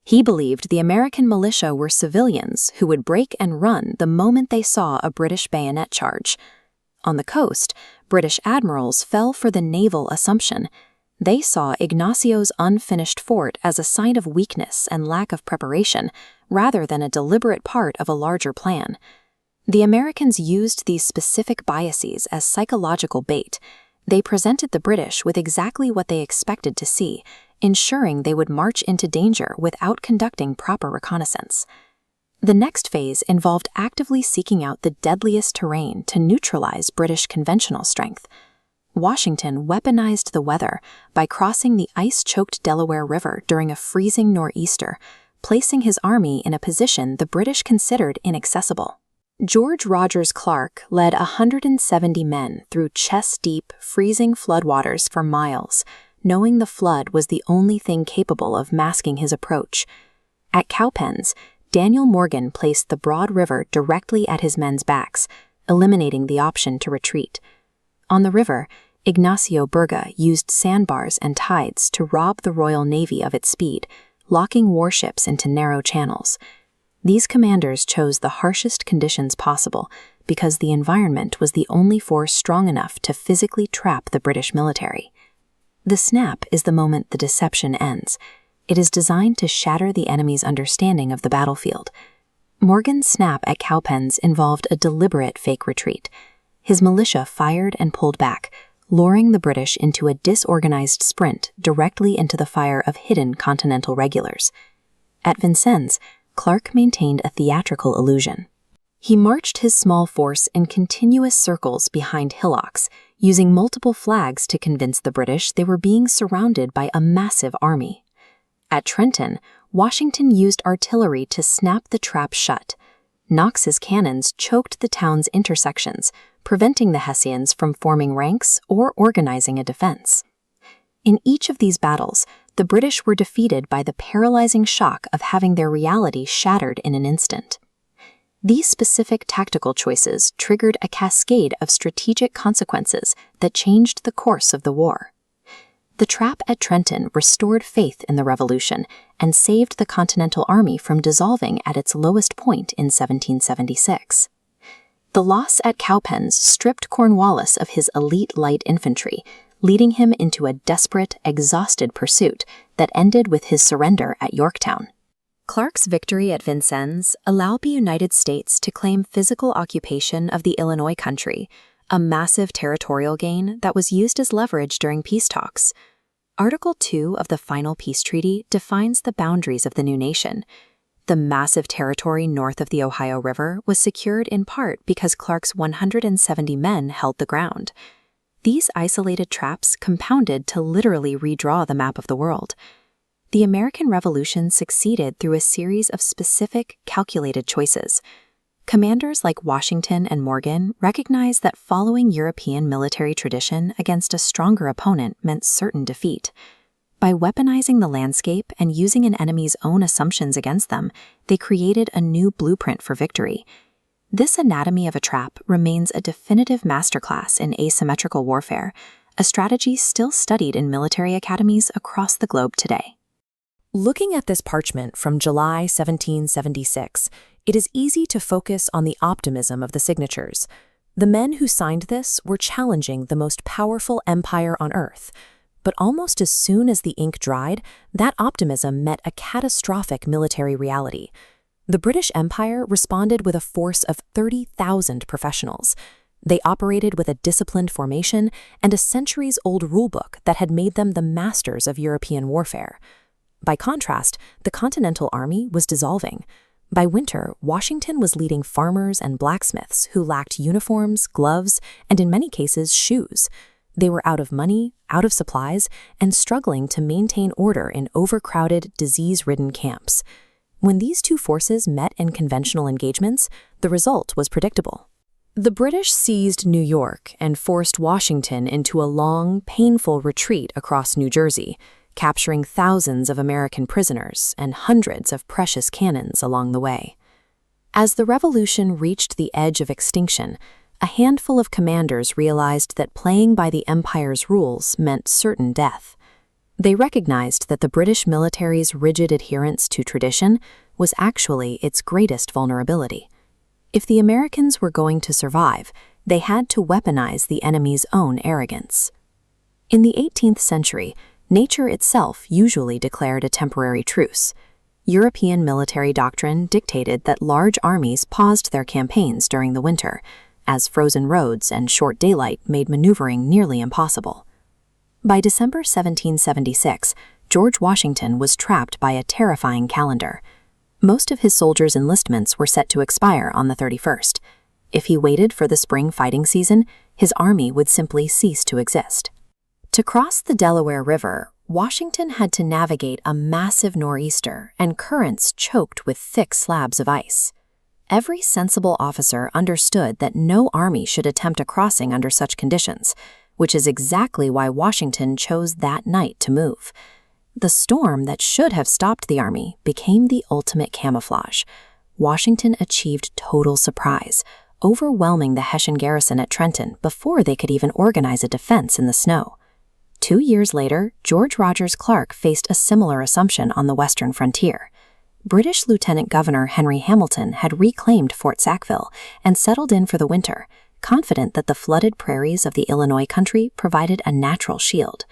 Speaker 1: He believed the American militia were civilians who would break and run the moment they saw a British bayonet charge. On the coast, British admirals fell for the naval assumption. They saw Ignacio's unfinished fort as a sign of weakness and lack of preparation, rather than a deliberate part of a larger plan. The Americans used these specific biases as psychological bait. They presented the British with exactly what they expected to see, ensuring they would march into danger without conducting proper reconnaissance. The next phase involved actively seeking out the deadliest terrain to neutralize British conventional strength. Washington weaponized the weather by crossing the ice-choked Delaware River during a freezing nor'easter, placing his army in a position the British considered inaccessible. George Rogers Clark led 170 men through chest-deep, freezing floodwaters for miles, knowing the flood was the only thing capable of masking his approach. At Cowpens, Daniel Morgan placed the broad river directly at his men's backs, eliminating the option to retreat. On the river, Ignacio Berga used sandbars and tides to rob the Royal Navy of its speed, locking warships into narrow channels. These commanders chose the harshest conditions possible because the environment was the only force strong enough to physically trap the British military. The snap is the moment the deception ends. It is designed to shatter the enemy's understanding of the battlefield. Morgan's snap at Cowpens involved a deliberate fake retreat. His militia fired and pulled back, luring the British into a disorganized sprint directly into the fire of hidden Continental regulars. At Vincennes, Clark maintained a theatrical illusion. He marched his small force in continuous circles behind hillocks, using multiple flags to convince the British they were being surrounded by a massive army. At Trenton, Washington used artillery to snap the trap shut. Knox's cannons choked the town's intersections, preventing the Hessians from forming ranks or organizing a defense. In each of these battles, the British were defeated by the paralyzing shock of having their reality shattered in an instant. These specific tactical choices triggered a cascade of strategic consequences that changed the course of the war. The trap at Trenton restored faith in the Revolution and saved the Continental Army from dissolving at its lowest point in 1776. The loss at Cowpens stripped Cornwallis of his elite light infantry, leading him into a desperate, exhausted pursuit that ended with his surrender at Yorktown. Clark's victory at Vincennes allowed the United States to claim physical occupation of the Illinois country, a massive territorial gain that was used as leverage during peace talks. Article 2 of the final peace treaty defines the boundaries of the new nation. The massive territory north of the Ohio River was secured in part because Clark's 170 men held the ground. These isolated traps compounded to literally redraw the map of the world. The American Revolution succeeded through a series of specific, calculated choices. Commanders like Washington and Morgan recognized that following European military tradition against a stronger opponent meant certain defeat. By weaponizing the landscape and using an enemy's own assumptions against them, they created a new blueprint for victory. This anatomy of a trap remains a definitive masterclass in asymmetrical warfare, a strategy still studied in military academies across the globe today. Looking at this parchment from July 1776, it is easy to focus on the optimism of the signatures. The men who signed this were challenging the most powerful empire on Earth. But almost as soon as the ink dried, that optimism met a catastrophic military reality. The British Empire responded with a force of 30,000 professionals. They operated with a disciplined formation and a centuries-old rulebook that had made them the masters of European warfare. By contrast, the Continental Army was dissolving. By winter, Washington was leading farmers and blacksmiths who lacked uniforms, gloves, and in many cases, shoes. They were out of money, out of supplies, and struggling to maintain order in overcrowded, disease-ridden camps. When these two forces met in conventional engagements, the result was predictable. The British seized New York and forced Washington into a long, painful retreat across New Jersey, capturing thousands of American prisoners and hundreds of precious cannons along the way. As the revolution reached the edge of extinction, a handful of commanders realized that playing by the Empire's rules meant certain death. They recognized that the British military's rigid adherence to tradition was actually its greatest vulnerability. If the Americans were going to survive, they had to weaponize the enemy's own arrogance. In the 18th century, nature itself usually declared a temporary truce. European military doctrine dictated that large armies paused their campaigns during the winter, as frozen roads and short daylight made maneuvering nearly impossible. By December 1776, George Washington was trapped by a terrifying calendar. Most of his soldiers' enlistments were set to expire on the 31st. If he waited for the spring fighting season, his army would simply cease to exist. To cross the Delaware River, Washington had to navigate a massive nor'easter and currents choked with thick slabs of ice. Every sensible officer understood that no army should attempt a crossing under such conditions, which is exactly why Washington chose that night to move. The storm that should have stopped the army became the ultimate camouflage. Washington achieved total surprise, overwhelming the Hessian garrison at Trenton before they could even organize a defense in the snow. 2 years later, George Rogers Clark faced a similar assumption on the western frontier. British Lieutenant Governor Henry Hamilton had reclaimed Fort Sackville and settled in for the winter, confident that the flooded prairies of the Illinois country provided a natural shield.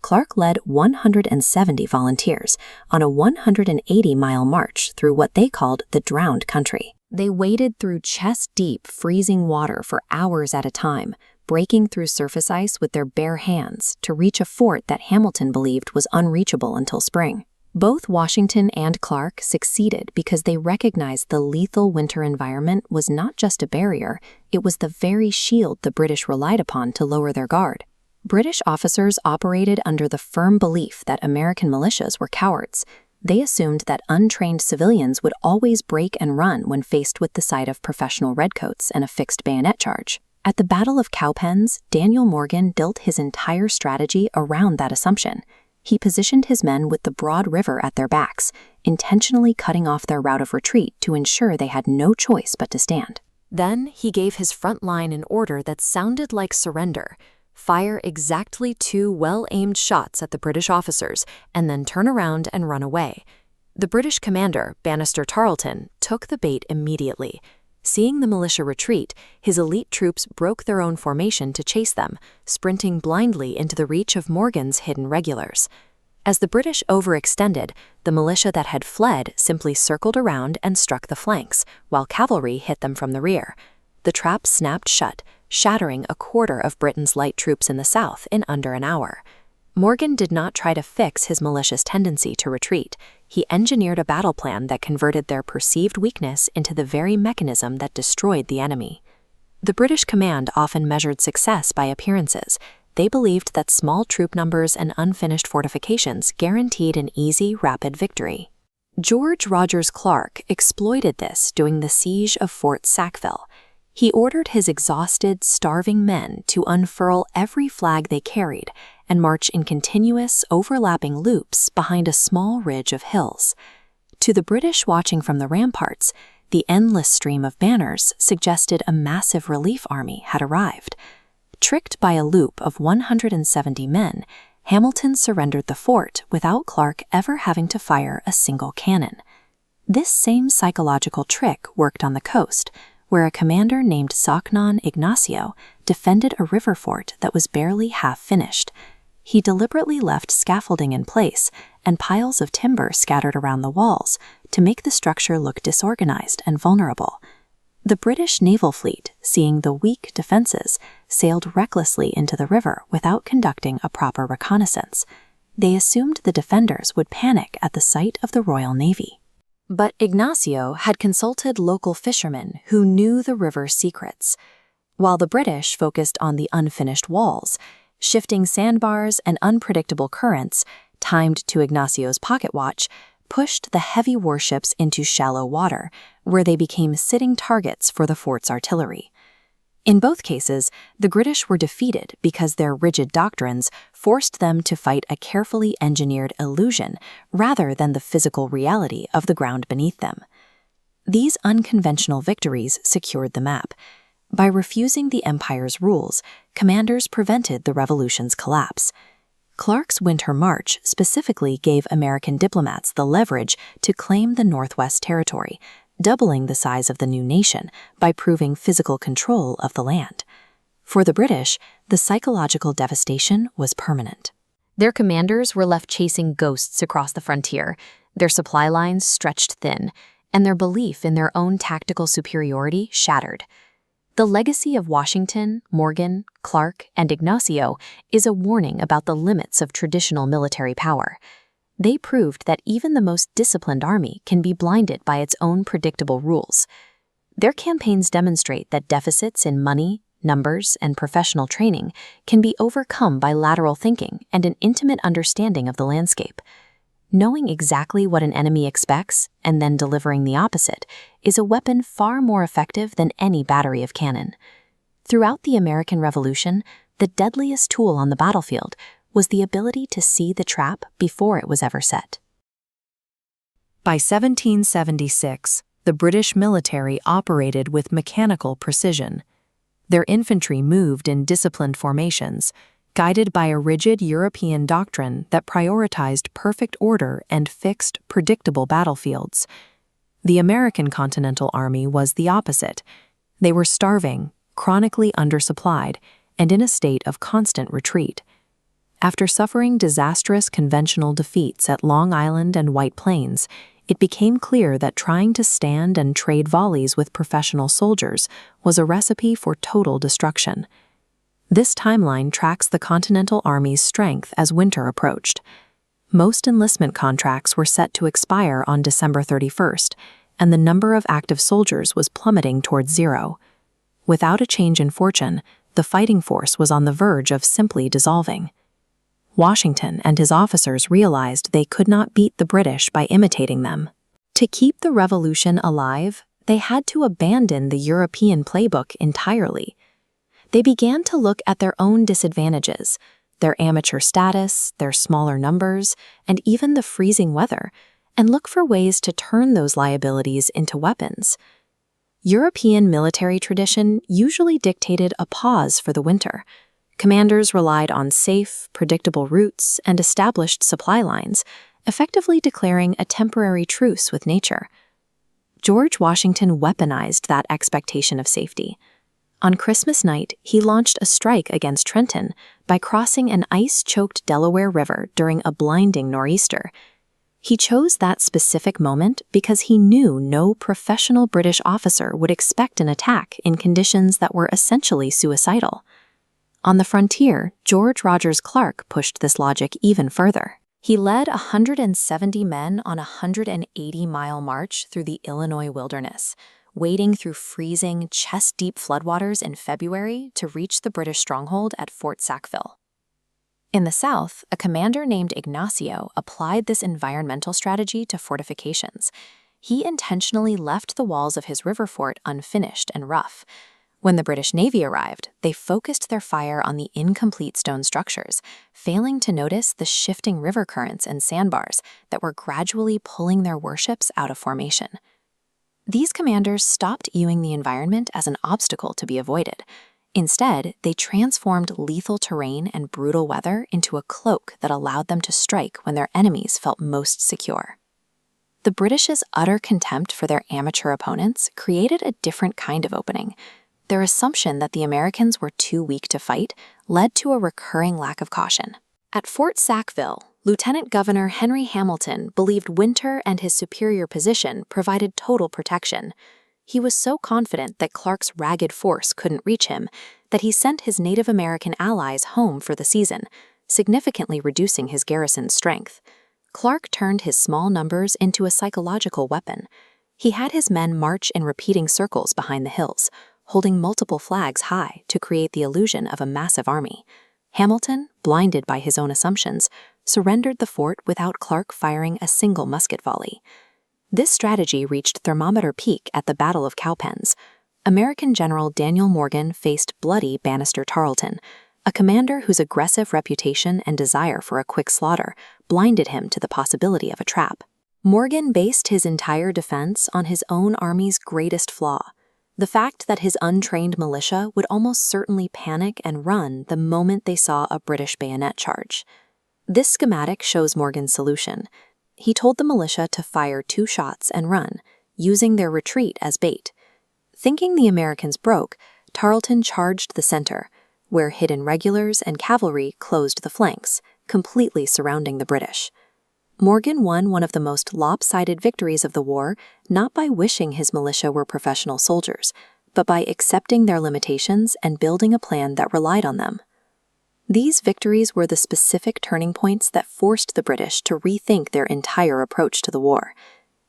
Speaker 1: Clark led 170 volunteers on a 180-mile march through what they called the drowned country. They waded through chest-deep, freezing water for hours at a time, breaking through surface ice with their bare hands to reach a fort that Hamilton believed was unreachable until spring. Both Washington and Clark succeeded because they recognized the lethal winter environment was not just a barrier, it was the very shield the British relied upon to lower their guard. British officers operated under the firm belief that American militias were cowards. They assumed that untrained civilians would always break and run when faced with the sight of professional redcoats and a fixed bayonet charge. At the Battle of Cowpens, Daniel Morgan built his entire strategy around that assumption. He positioned his men with the broad river at their backs, intentionally cutting off their route of retreat to ensure they had no choice but to stand. Then he gave his front line an order that sounded like surrender. Fire exactly 2 well-aimed shots at the British officers, and then turn around and run away. The British commander, Banastre Tarleton, took the bait immediately. Seeing the militia retreat, his elite troops broke their own formation to chase them, sprinting blindly into the reach of Morgan's hidden regulars. As the British overextended, the militia that had fled simply circled around and struck the flanks, while cavalry hit them from the rear. The trap snapped shut, shattering a quarter of Britain's light troops in the south in under an hour. Morgan did not try to fix his malicious tendency to retreat. He engineered a battle plan that converted their perceived weakness into the very mechanism that destroyed the enemy. The British command often measured success by appearances. They believed that small troop numbers and unfinished fortifications guaranteed an easy, rapid victory. George Rogers Clark exploited this during the siege of Fort Sackville. He ordered his exhausted, starving men to unfurl every flag they carried and march in continuous, overlapping loops behind a small ridge of hills. To the British watching from the ramparts, the endless stream of banners suggested a massive relief army had arrived. Tricked by a loop of 170 men, Hamilton surrendered the fort without Clark ever having to fire a single cannon. This same psychological trick worked on the coast, where a commander named Sacnon Ignacio defended a river fort that was barely half finished. He deliberately left scaffolding in place and piles of timber scattered around the walls to make the structure look disorganized and vulnerable. The British naval fleet, seeing the weak defenses, sailed recklessly into the river without conducting a proper reconnaissance. They assumed the defenders would panic at the sight of the Royal Navy. But Ignacio had consulted local fishermen who knew the river's secrets. While the British focused on the unfinished walls, shifting sandbars and unpredictable currents, timed to Ignacio's pocket watch, pushed the heavy warships into shallow water, where they became sitting targets for the fort's artillery. In both cases, the British were defeated because their rigid doctrines forced them to fight a carefully engineered illusion rather than the physical reality of the ground beneath them. These unconventional victories secured the map. By refusing the Empire's rules, commanders prevented the revolution's collapse. Clark's Winter March specifically gave American diplomats the leverage to claim the Northwest Territory, doubling the size of the new nation by proving physical control of the land. For the British, the psychological devastation was permanent. Their commanders were left chasing ghosts across the frontier, their supply lines stretched thin, and their belief in their own tactical superiority shattered. The legacy of Washington, Morgan, Clark, and Ignacio is a warning about the limits of traditional military power. They proved that even the most disciplined army can be blinded by its own predictable rules. Their campaigns demonstrate that deficits in money, numbers, and professional training can be overcome by lateral thinking and an intimate understanding of the landscape. Knowing exactly what an enemy expects and then delivering the opposite is a weapon far more effective than any battery of cannon. Throughout the American Revolution, the deadliest tool on the battlefield was the ability to see the trap before it was ever set. By 1776, the British military operated with mechanical precision. Their infantry moved in disciplined formations, guided by a rigid European doctrine that prioritized perfect order and fixed, predictable battlefields. The American Continental Army was the opposite. They were starving, chronically undersupplied, and in a state of constant retreat. After suffering disastrous conventional defeats at Long Island and White Plains, it became clear that trying to stand and trade volleys with professional soldiers was a recipe for total destruction. This timeline tracks the Continental Army's strength as winter approached. Most enlistment contracts were set to expire on December 31st, and the number of active soldiers was plummeting towards zero. Without a change in fortune, the fighting force was on the verge of simply dissolving. Washington and his officers realized they could not beat the British by imitating them. To keep the revolution alive, they had to abandon the European playbook entirely. They began to look at their own disadvantages, their amateur status, their smaller numbers, and even the freezing weather, and look for ways to turn those liabilities into weapons. European military tradition usually dictated a pause for the winter. Commanders relied on safe, predictable routes and established supply lines, effectively declaring a temporary truce with nature. George Washington weaponized that expectation of safety. On Christmas night, he launched a strike against Trenton by crossing an ice-choked Delaware River during a blinding nor'easter. He chose that specific moment because he knew no professional British officer would expect an attack in conditions that were essentially suicidal. On the frontier, George Rogers Clark pushed this logic even further. He led 170 men on a 180-mile march through the Illinois wilderness, wading through freezing, chest-deep floodwaters in February to reach the British stronghold at Fort Sackville. In the South, a commander named Ignacio applied this environmental strategy to fortifications. He intentionally left the walls of his river fort unfinished and rough. When the British Navy arrived, they focused their fire on the incomplete stone structures, failing to notice the shifting river currents and sandbars that were gradually pulling their warships out of formation. These commanders stopped viewing the environment as an obstacle to be avoided. Instead, they transformed lethal terrain and brutal weather into a cloak that allowed them to strike when their enemies felt most secure. The British's utter contempt for their amateur opponents created a different kind of opening. Their assumption that the Americans were too weak to fight led to a recurring lack of caution. At Fort Sackville, Lieutenant Governor Henry Hamilton believed winter and his superior position provided total protection. He was so confident that Clark's ragged force couldn't reach him that he sent his Native American allies home for the season, significantly reducing his garrison's strength. Clark turned his small numbers into a psychological weapon. He had his men march in repeating circles behind the hills, holding multiple flags high to create the illusion of a massive army. Hamilton, blinded by his own assumptions, surrendered the fort without Clark firing a single musket volley. This strategy reached thermometer peak at the Battle of Cowpens. American General Daniel Morgan faced bloody Banastre Tarleton, a commander whose aggressive reputation and desire for a quick slaughter blinded him to the possibility of a trap. Morgan based his entire defense on his own army's greatest flaw: the fact that his untrained militia would almost certainly panic and run the moment they saw a British bayonet charge. This schematic shows Morgan's solution. He told the militia to fire 2 shots and run, using their retreat as bait. Thinking the Americans broke, Tarleton charged the center, where hidden regulars and cavalry closed the flanks, completely surrounding the British. Morgan won one of the most lopsided victories of the war, not by wishing his militia were professional soldiers, but by accepting their limitations and building a plan that relied on them. These victories were the specific turning points that forced the British to rethink their entire approach to the war.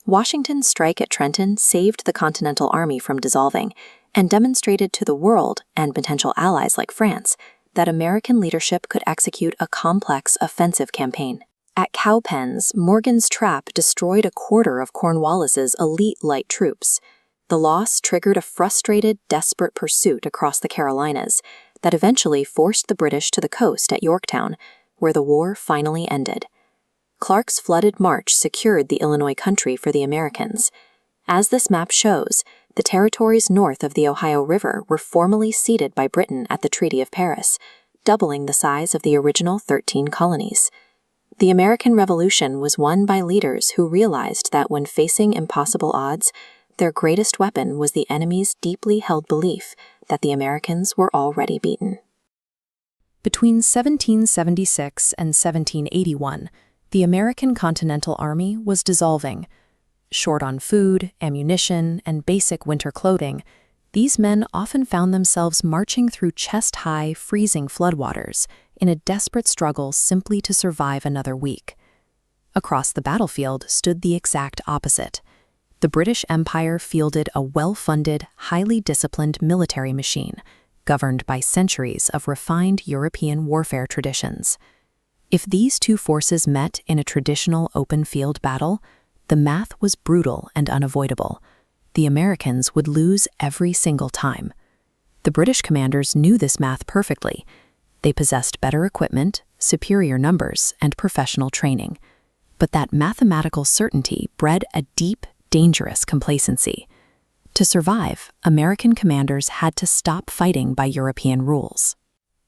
Speaker 1: Washington's strike at Trenton saved the Continental Army from dissolving and demonstrated to the world and potential allies like France that American leadership could execute a complex offensive campaign. At Cowpens, Morgan's trap destroyed a quarter of Cornwallis's elite light troops. The loss triggered a frustrated, desperate pursuit across the Carolinas that eventually forced the British to the coast at Yorktown, where the war finally ended. Clark's flooded march secured the Illinois country for the Americans. As this map shows, the territories north of the Ohio River were formally ceded by Britain at the Treaty of Paris, doubling the size of the original 13 colonies. The American Revolution was won by leaders who realized that when facing impossible odds, their greatest weapon was the enemy's deeply held belief that the Americans were already beaten. Between 1776 and 1781, the American Continental Army was dissolving. Short on food, ammunition, and basic winter clothing, these men often found themselves marching through chest-high, freezing floodwaters in a desperate struggle simply to survive another week. Across the battlefield stood the exact opposite. The British Empire fielded a well-funded, highly disciplined military machine, governed by centuries of refined European warfare traditions. If these two forces met in a traditional open-field battle, the math was brutal and unavoidable. The Americans would lose every single time. The British commanders knew this math perfectly. They possessed better equipment, superior numbers, and professional training. But that mathematical certainty bred a deep, dangerous complacency. To survive, American commanders had to stop fighting by European rules.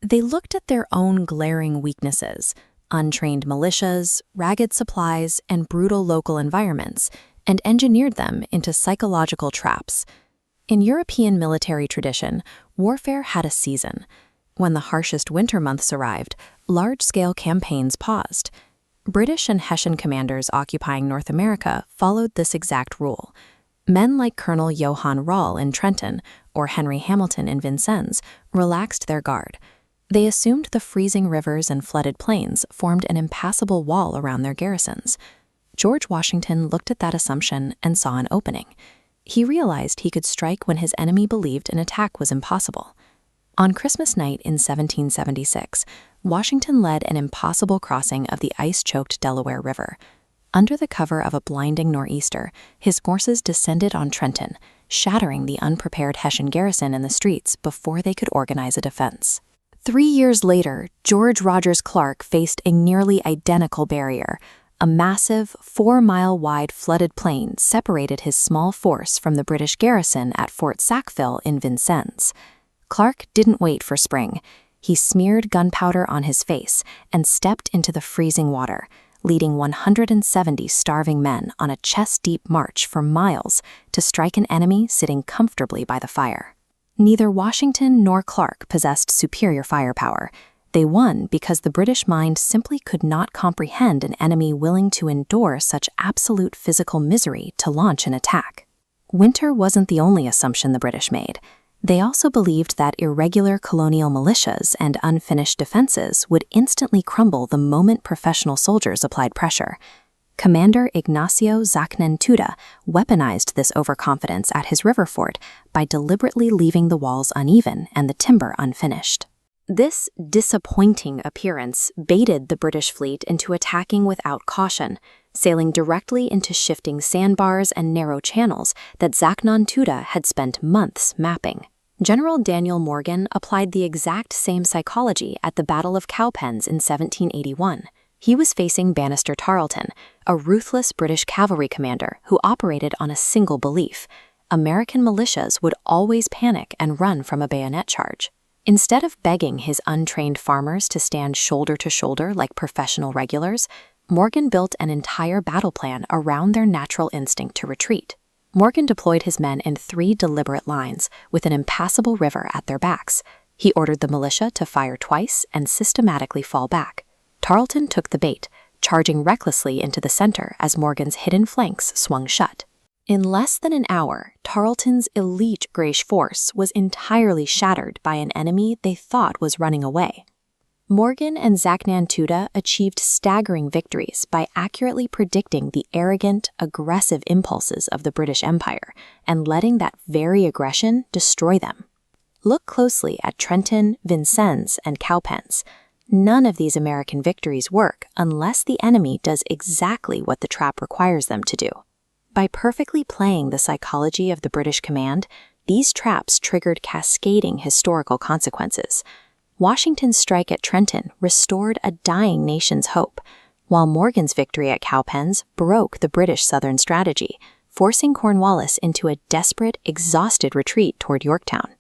Speaker 1: They looked at their own glaring weaknesses: untrained militias, ragged supplies, and brutal local environments, and engineered them into psychological traps. In European military tradition, warfare had a season. When the harshest winter months arrived, large-scale campaigns paused. British and Hessian commanders occupying North America followed this exact rule. Men like Colonel Johann Rall in Trenton or Henry Hamilton in Vincennes relaxed their guard. They assumed the freezing rivers and flooded plains formed an impassable wall around their garrisons. George Washington looked at that assumption and saw an opening. He realized he could strike when his enemy believed an attack was impossible. On Christmas night in 1776, Washington led an impossible crossing of the ice-choked Delaware River. Under the cover of a blinding nor'easter, his forces descended on Trenton, shattering the unprepared Hessian garrison in the streets before they could organize a defense. 3 years later, George Rogers Clark faced a nearly identical barrier. A massive, 4-mile-wide flooded plain separated his small force from the British garrison at Fort Sackville in Vincennes. Clark didn't wait for spring. He smeared gunpowder on his face and stepped into the freezing water, leading 170 starving men on a chest-deep march for miles to strike an enemy sitting comfortably by the fire. Neither Washington nor Clark possessed superior firepower. They won because the British mind simply could not comprehend an enemy willing to endure such absolute physical misery to launch an attack. Winter wasn't the only assumption the British made. They also believed that irregular colonial militias and unfinished defenses would instantly crumble the moment professional soldiers applied pressure. Commander Ignacio Zacnentuda weaponized this overconfidence at his river fort by deliberately leaving the walls uneven and the timber unfinished. This disappointing appearance baited the British fleet into attacking without caution, sailing directly into shifting sandbars and narrow channels that Zacnentuda had spent months mapping. General Daniel Morgan applied the exact same psychology at the Battle of Cowpens in 1781. He was facing Bannister Tarleton, a ruthless British cavalry commander who operated on a single belief: American militias would always panic and run from a bayonet charge. Instead of begging his untrained farmers to stand shoulder to shoulder like professional regulars, Morgan built an entire battle plan around their natural instinct to retreat. Morgan deployed his men in 3 deliberate lines, with an impassable river at their backs. He ordered the militia to fire twice and systematically fall back. Tarleton took the bait, charging recklessly into the center as Morgan's hidden flanks swung shut. In less than an hour, Tarleton's elite Graish force was entirely shattered by an enemy they thought was running away. Morgan and Zacnan Tuda achieved staggering victories by accurately predicting the arrogant, aggressive impulses of the British Empire and letting that very aggression destroy them. Look closely at Trenton, Vincennes, and Cowpens. None of these American victories work unless the enemy does exactly what the trap requires them to do. By perfectly playing the psychology of the British command, these traps triggered cascading historical consequences. Washington's strike at Trenton restored a dying nation's hope, while Morgan's victory at Cowpens broke the British Southern strategy, forcing Cornwallis into a desperate, exhausted retreat toward Yorktown.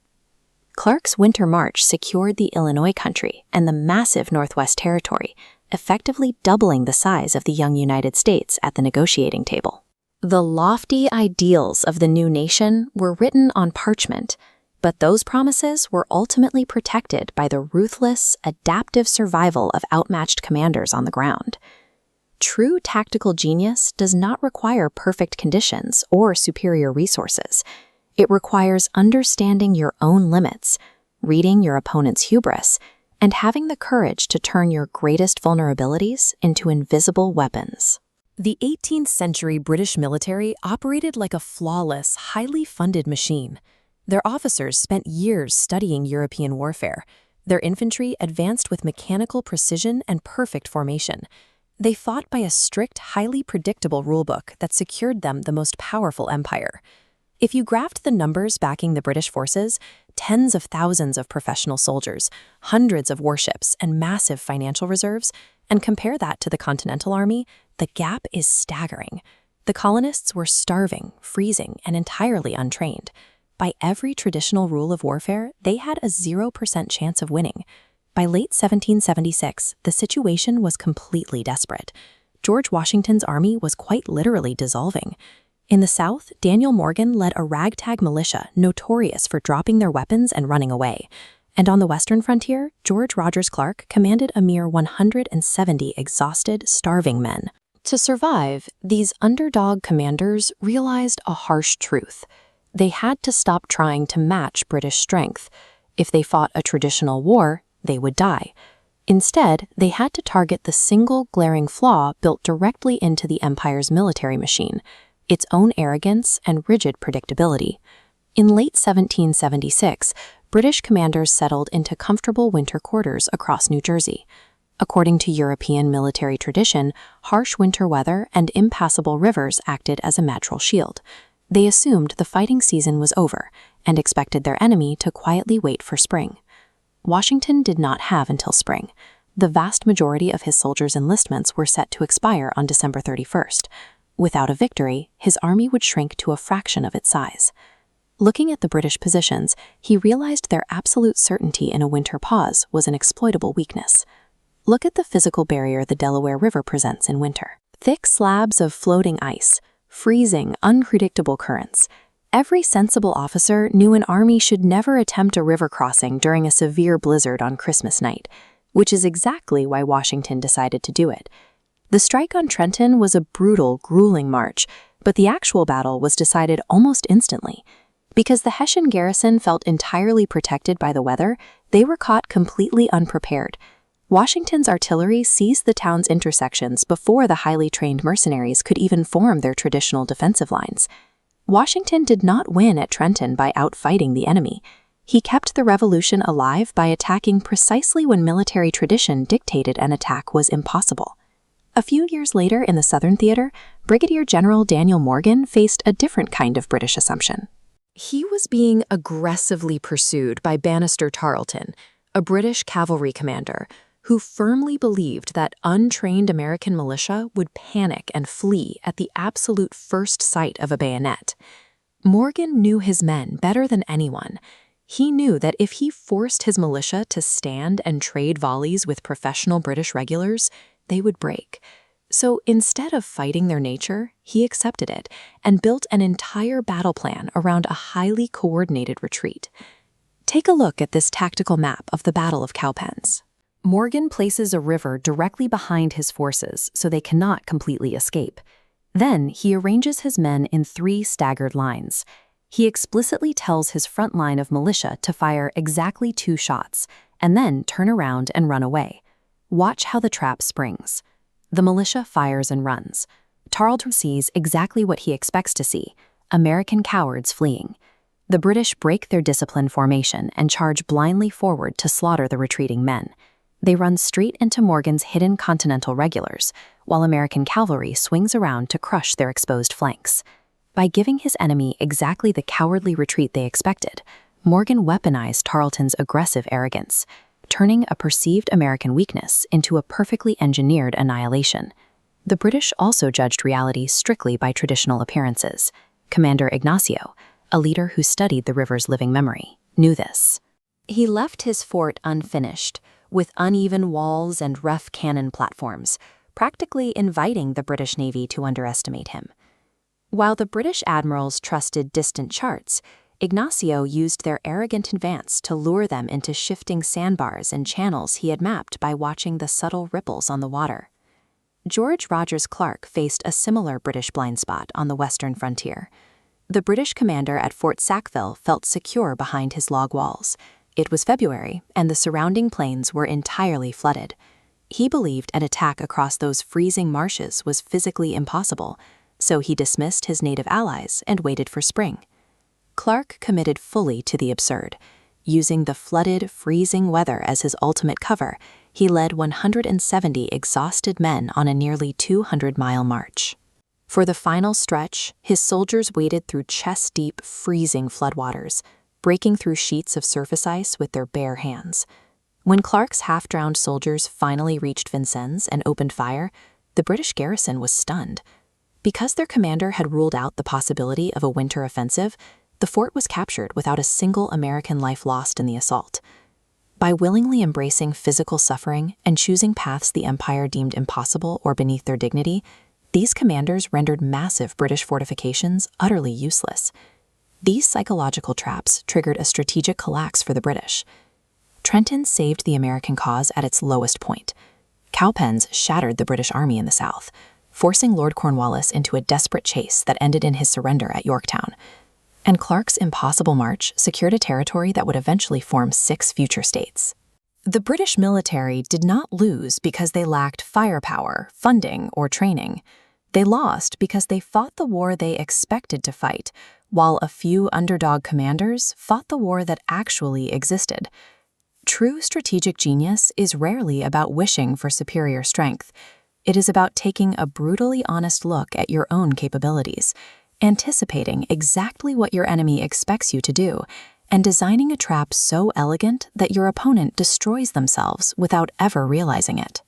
Speaker 1: Clark's winter march secured the Illinois country and the massive Northwest Territory, effectively doubling the size of the young United States at the negotiating table. The lofty ideals of the new nation were written on parchment, but those promises were ultimately protected by the ruthless, adaptive survival of outmatched commanders on the ground. True tactical genius does not require perfect conditions or superior resources. It requires understanding your own limits, reading your opponent's hubris, and having the courage to turn your greatest vulnerabilities into invisible weapons. The 18th century British military operated like a flawless, highly funded machine. Their officers spent years studying European warfare. Their infantry advanced with mechanical precision and perfect formation. They fought by a strict, highly predictable rulebook that secured them the most powerful empire. If you graphed the numbers backing the British forces, tens of thousands of professional soldiers, hundreds of warships, and massive financial reserves, and compare that to the Continental Army, the gap is staggering. The colonists were starving, freezing, and entirely untrained. By every traditional rule of warfare, they had a 0% chance of winning. By late 1776, the situation was completely desperate. George Washington's army was quite literally dissolving. In the South, Daniel Morgan led a ragtag militia notorious for dropping their weapons and running away. And on the western frontier, George Rogers Clark commanded a mere 170 exhausted, starving men. To survive, these underdog commanders realized a harsh truth. They had to stop trying to match British strength. If they fought a traditional war, they would die. Instead, they had to target the single glaring flaw built directly into the empire's military machine: its own arrogance and rigid predictability. In late 1776, British commanders settled into comfortable winter quarters across New Jersey. According to European military tradition, harsh winter weather and impassable rivers acted as a natural shield. They assumed the fighting season was over and expected their enemy to quietly wait for spring. Washington did not have until spring. The vast majority of his soldiers' enlistments were set to expire on December 31st. Without a victory, his army would shrink to a fraction of its size. Looking at the British positions, he realized their absolute certainty in a winter pause was an exploitable weakness. Look at the physical barrier the Delaware River presents in winter. Thick slabs of floating ice, freezing, unpredictable currents. Every sensible officer knew an army should never attempt a river crossing during a severe blizzard on Christmas night, which is exactly why Washington decided to do it. The strike on Trenton was a brutal, grueling march, but the actual battle was decided almost instantly. Because the Hessian garrison felt entirely protected by the weather, they were caught completely unprepared. Washington's artillery seized the town's intersections before the highly trained mercenaries could even form their traditional defensive lines. Washington did not win at Trenton by outfighting the enemy. He kept the revolution alive by attacking precisely when military tradition dictated an attack was impossible. A few years later in the Southern Theater, Brigadier General Daniel Morgan faced a different kind of British assumption. He was being aggressively pursued by Bannister Tarleton, a British cavalry commander, who firmly believed that untrained American militia would panic and flee at the absolute first sight of a bayonet. Morgan knew his men better than anyone. He knew that if he forced his militia to stand and trade volleys with professional British regulars, they would break. So instead of fighting their nature, he accepted it and built an entire battle plan around a highly coordinated retreat. Take a look at this tactical map of the Battle of Cowpens. Morgan places a river directly behind his forces so they cannot completely escape. Then he arranges his men in 3 staggered lines. He explicitly tells his front line of militia to fire exactly 2 shots, and then turn around and run away. Watch how the trap springs. The militia fires and runs. Tarleton sees exactly what he expects to see: American cowards fleeing. The British break their disciplined formation and charge blindly forward to slaughter the retreating men. They run straight into Morgan's hidden Continental regulars, while American cavalry swings around to crush their exposed flanks. By giving his enemy exactly the cowardly retreat they expected, Morgan weaponized Tarleton's aggressive arrogance, turning a perceived American weakness into a perfectly engineered annihilation. The British also judged reality strictly by traditional appearances. Commander Ignacio, a leader who studied the river's living memory, knew this. He left his fort unfinished, with uneven walls and rough cannon platforms, practically inviting the British Navy to underestimate him. While the British admirals trusted distant charts, Ignacio used their arrogant advance to lure them into shifting sandbars and channels he had mapped by watching the subtle ripples on the water. George Rogers Clark faced a similar British blind spot on the western frontier. The British commander at Fort Sackville felt secure behind his log walls. It was February, and the surrounding plains were entirely flooded. He believed an attack across those freezing marshes was physically impossible, so he dismissed his native allies and waited for spring. Clark committed fully to the absurd. Using the flooded, freezing weather as his ultimate cover, he led 170 exhausted men on a nearly 200-mile march. For the final stretch, his soldiers waded through chest-deep, freezing floodwaters, breaking through sheets of surface ice with their bare hands. When Clark's half-drowned soldiers finally reached Vincennes and opened fire, the British garrison was stunned. Because their commander had ruled out the possibility of a winter offensive, the fort was captured without a single American life lost in the assault. By willingly embracing physical suffering and choosing paths the Empire deemed impossible or beneath their dignity, these commanders rendered massive British fortifications utterly useless. These psychological traps triggered a strategic collapse for the British. Trenton saved the American cause at its lowest point. Cowpens shattered the British army in the south, forcing Lord Cornwallis into a desperate chase that ended in his surrender at Yorktown. And Clark's impossible march secured a territory that would eventually form 6 future states. The British military did not lose because they lacked firepower, funding, or training. They lost because they fought the war they expected to fight, while a few underdog commanders fought the war that actually existed. True strategic genius is rarely about wishing for superior strength. It is about taking a brutally honest look at your own capabilities, anticipating exactly what your enemy expects you to do, and designing a trap so elegant that your opponent destroys themselves without ever realizing it.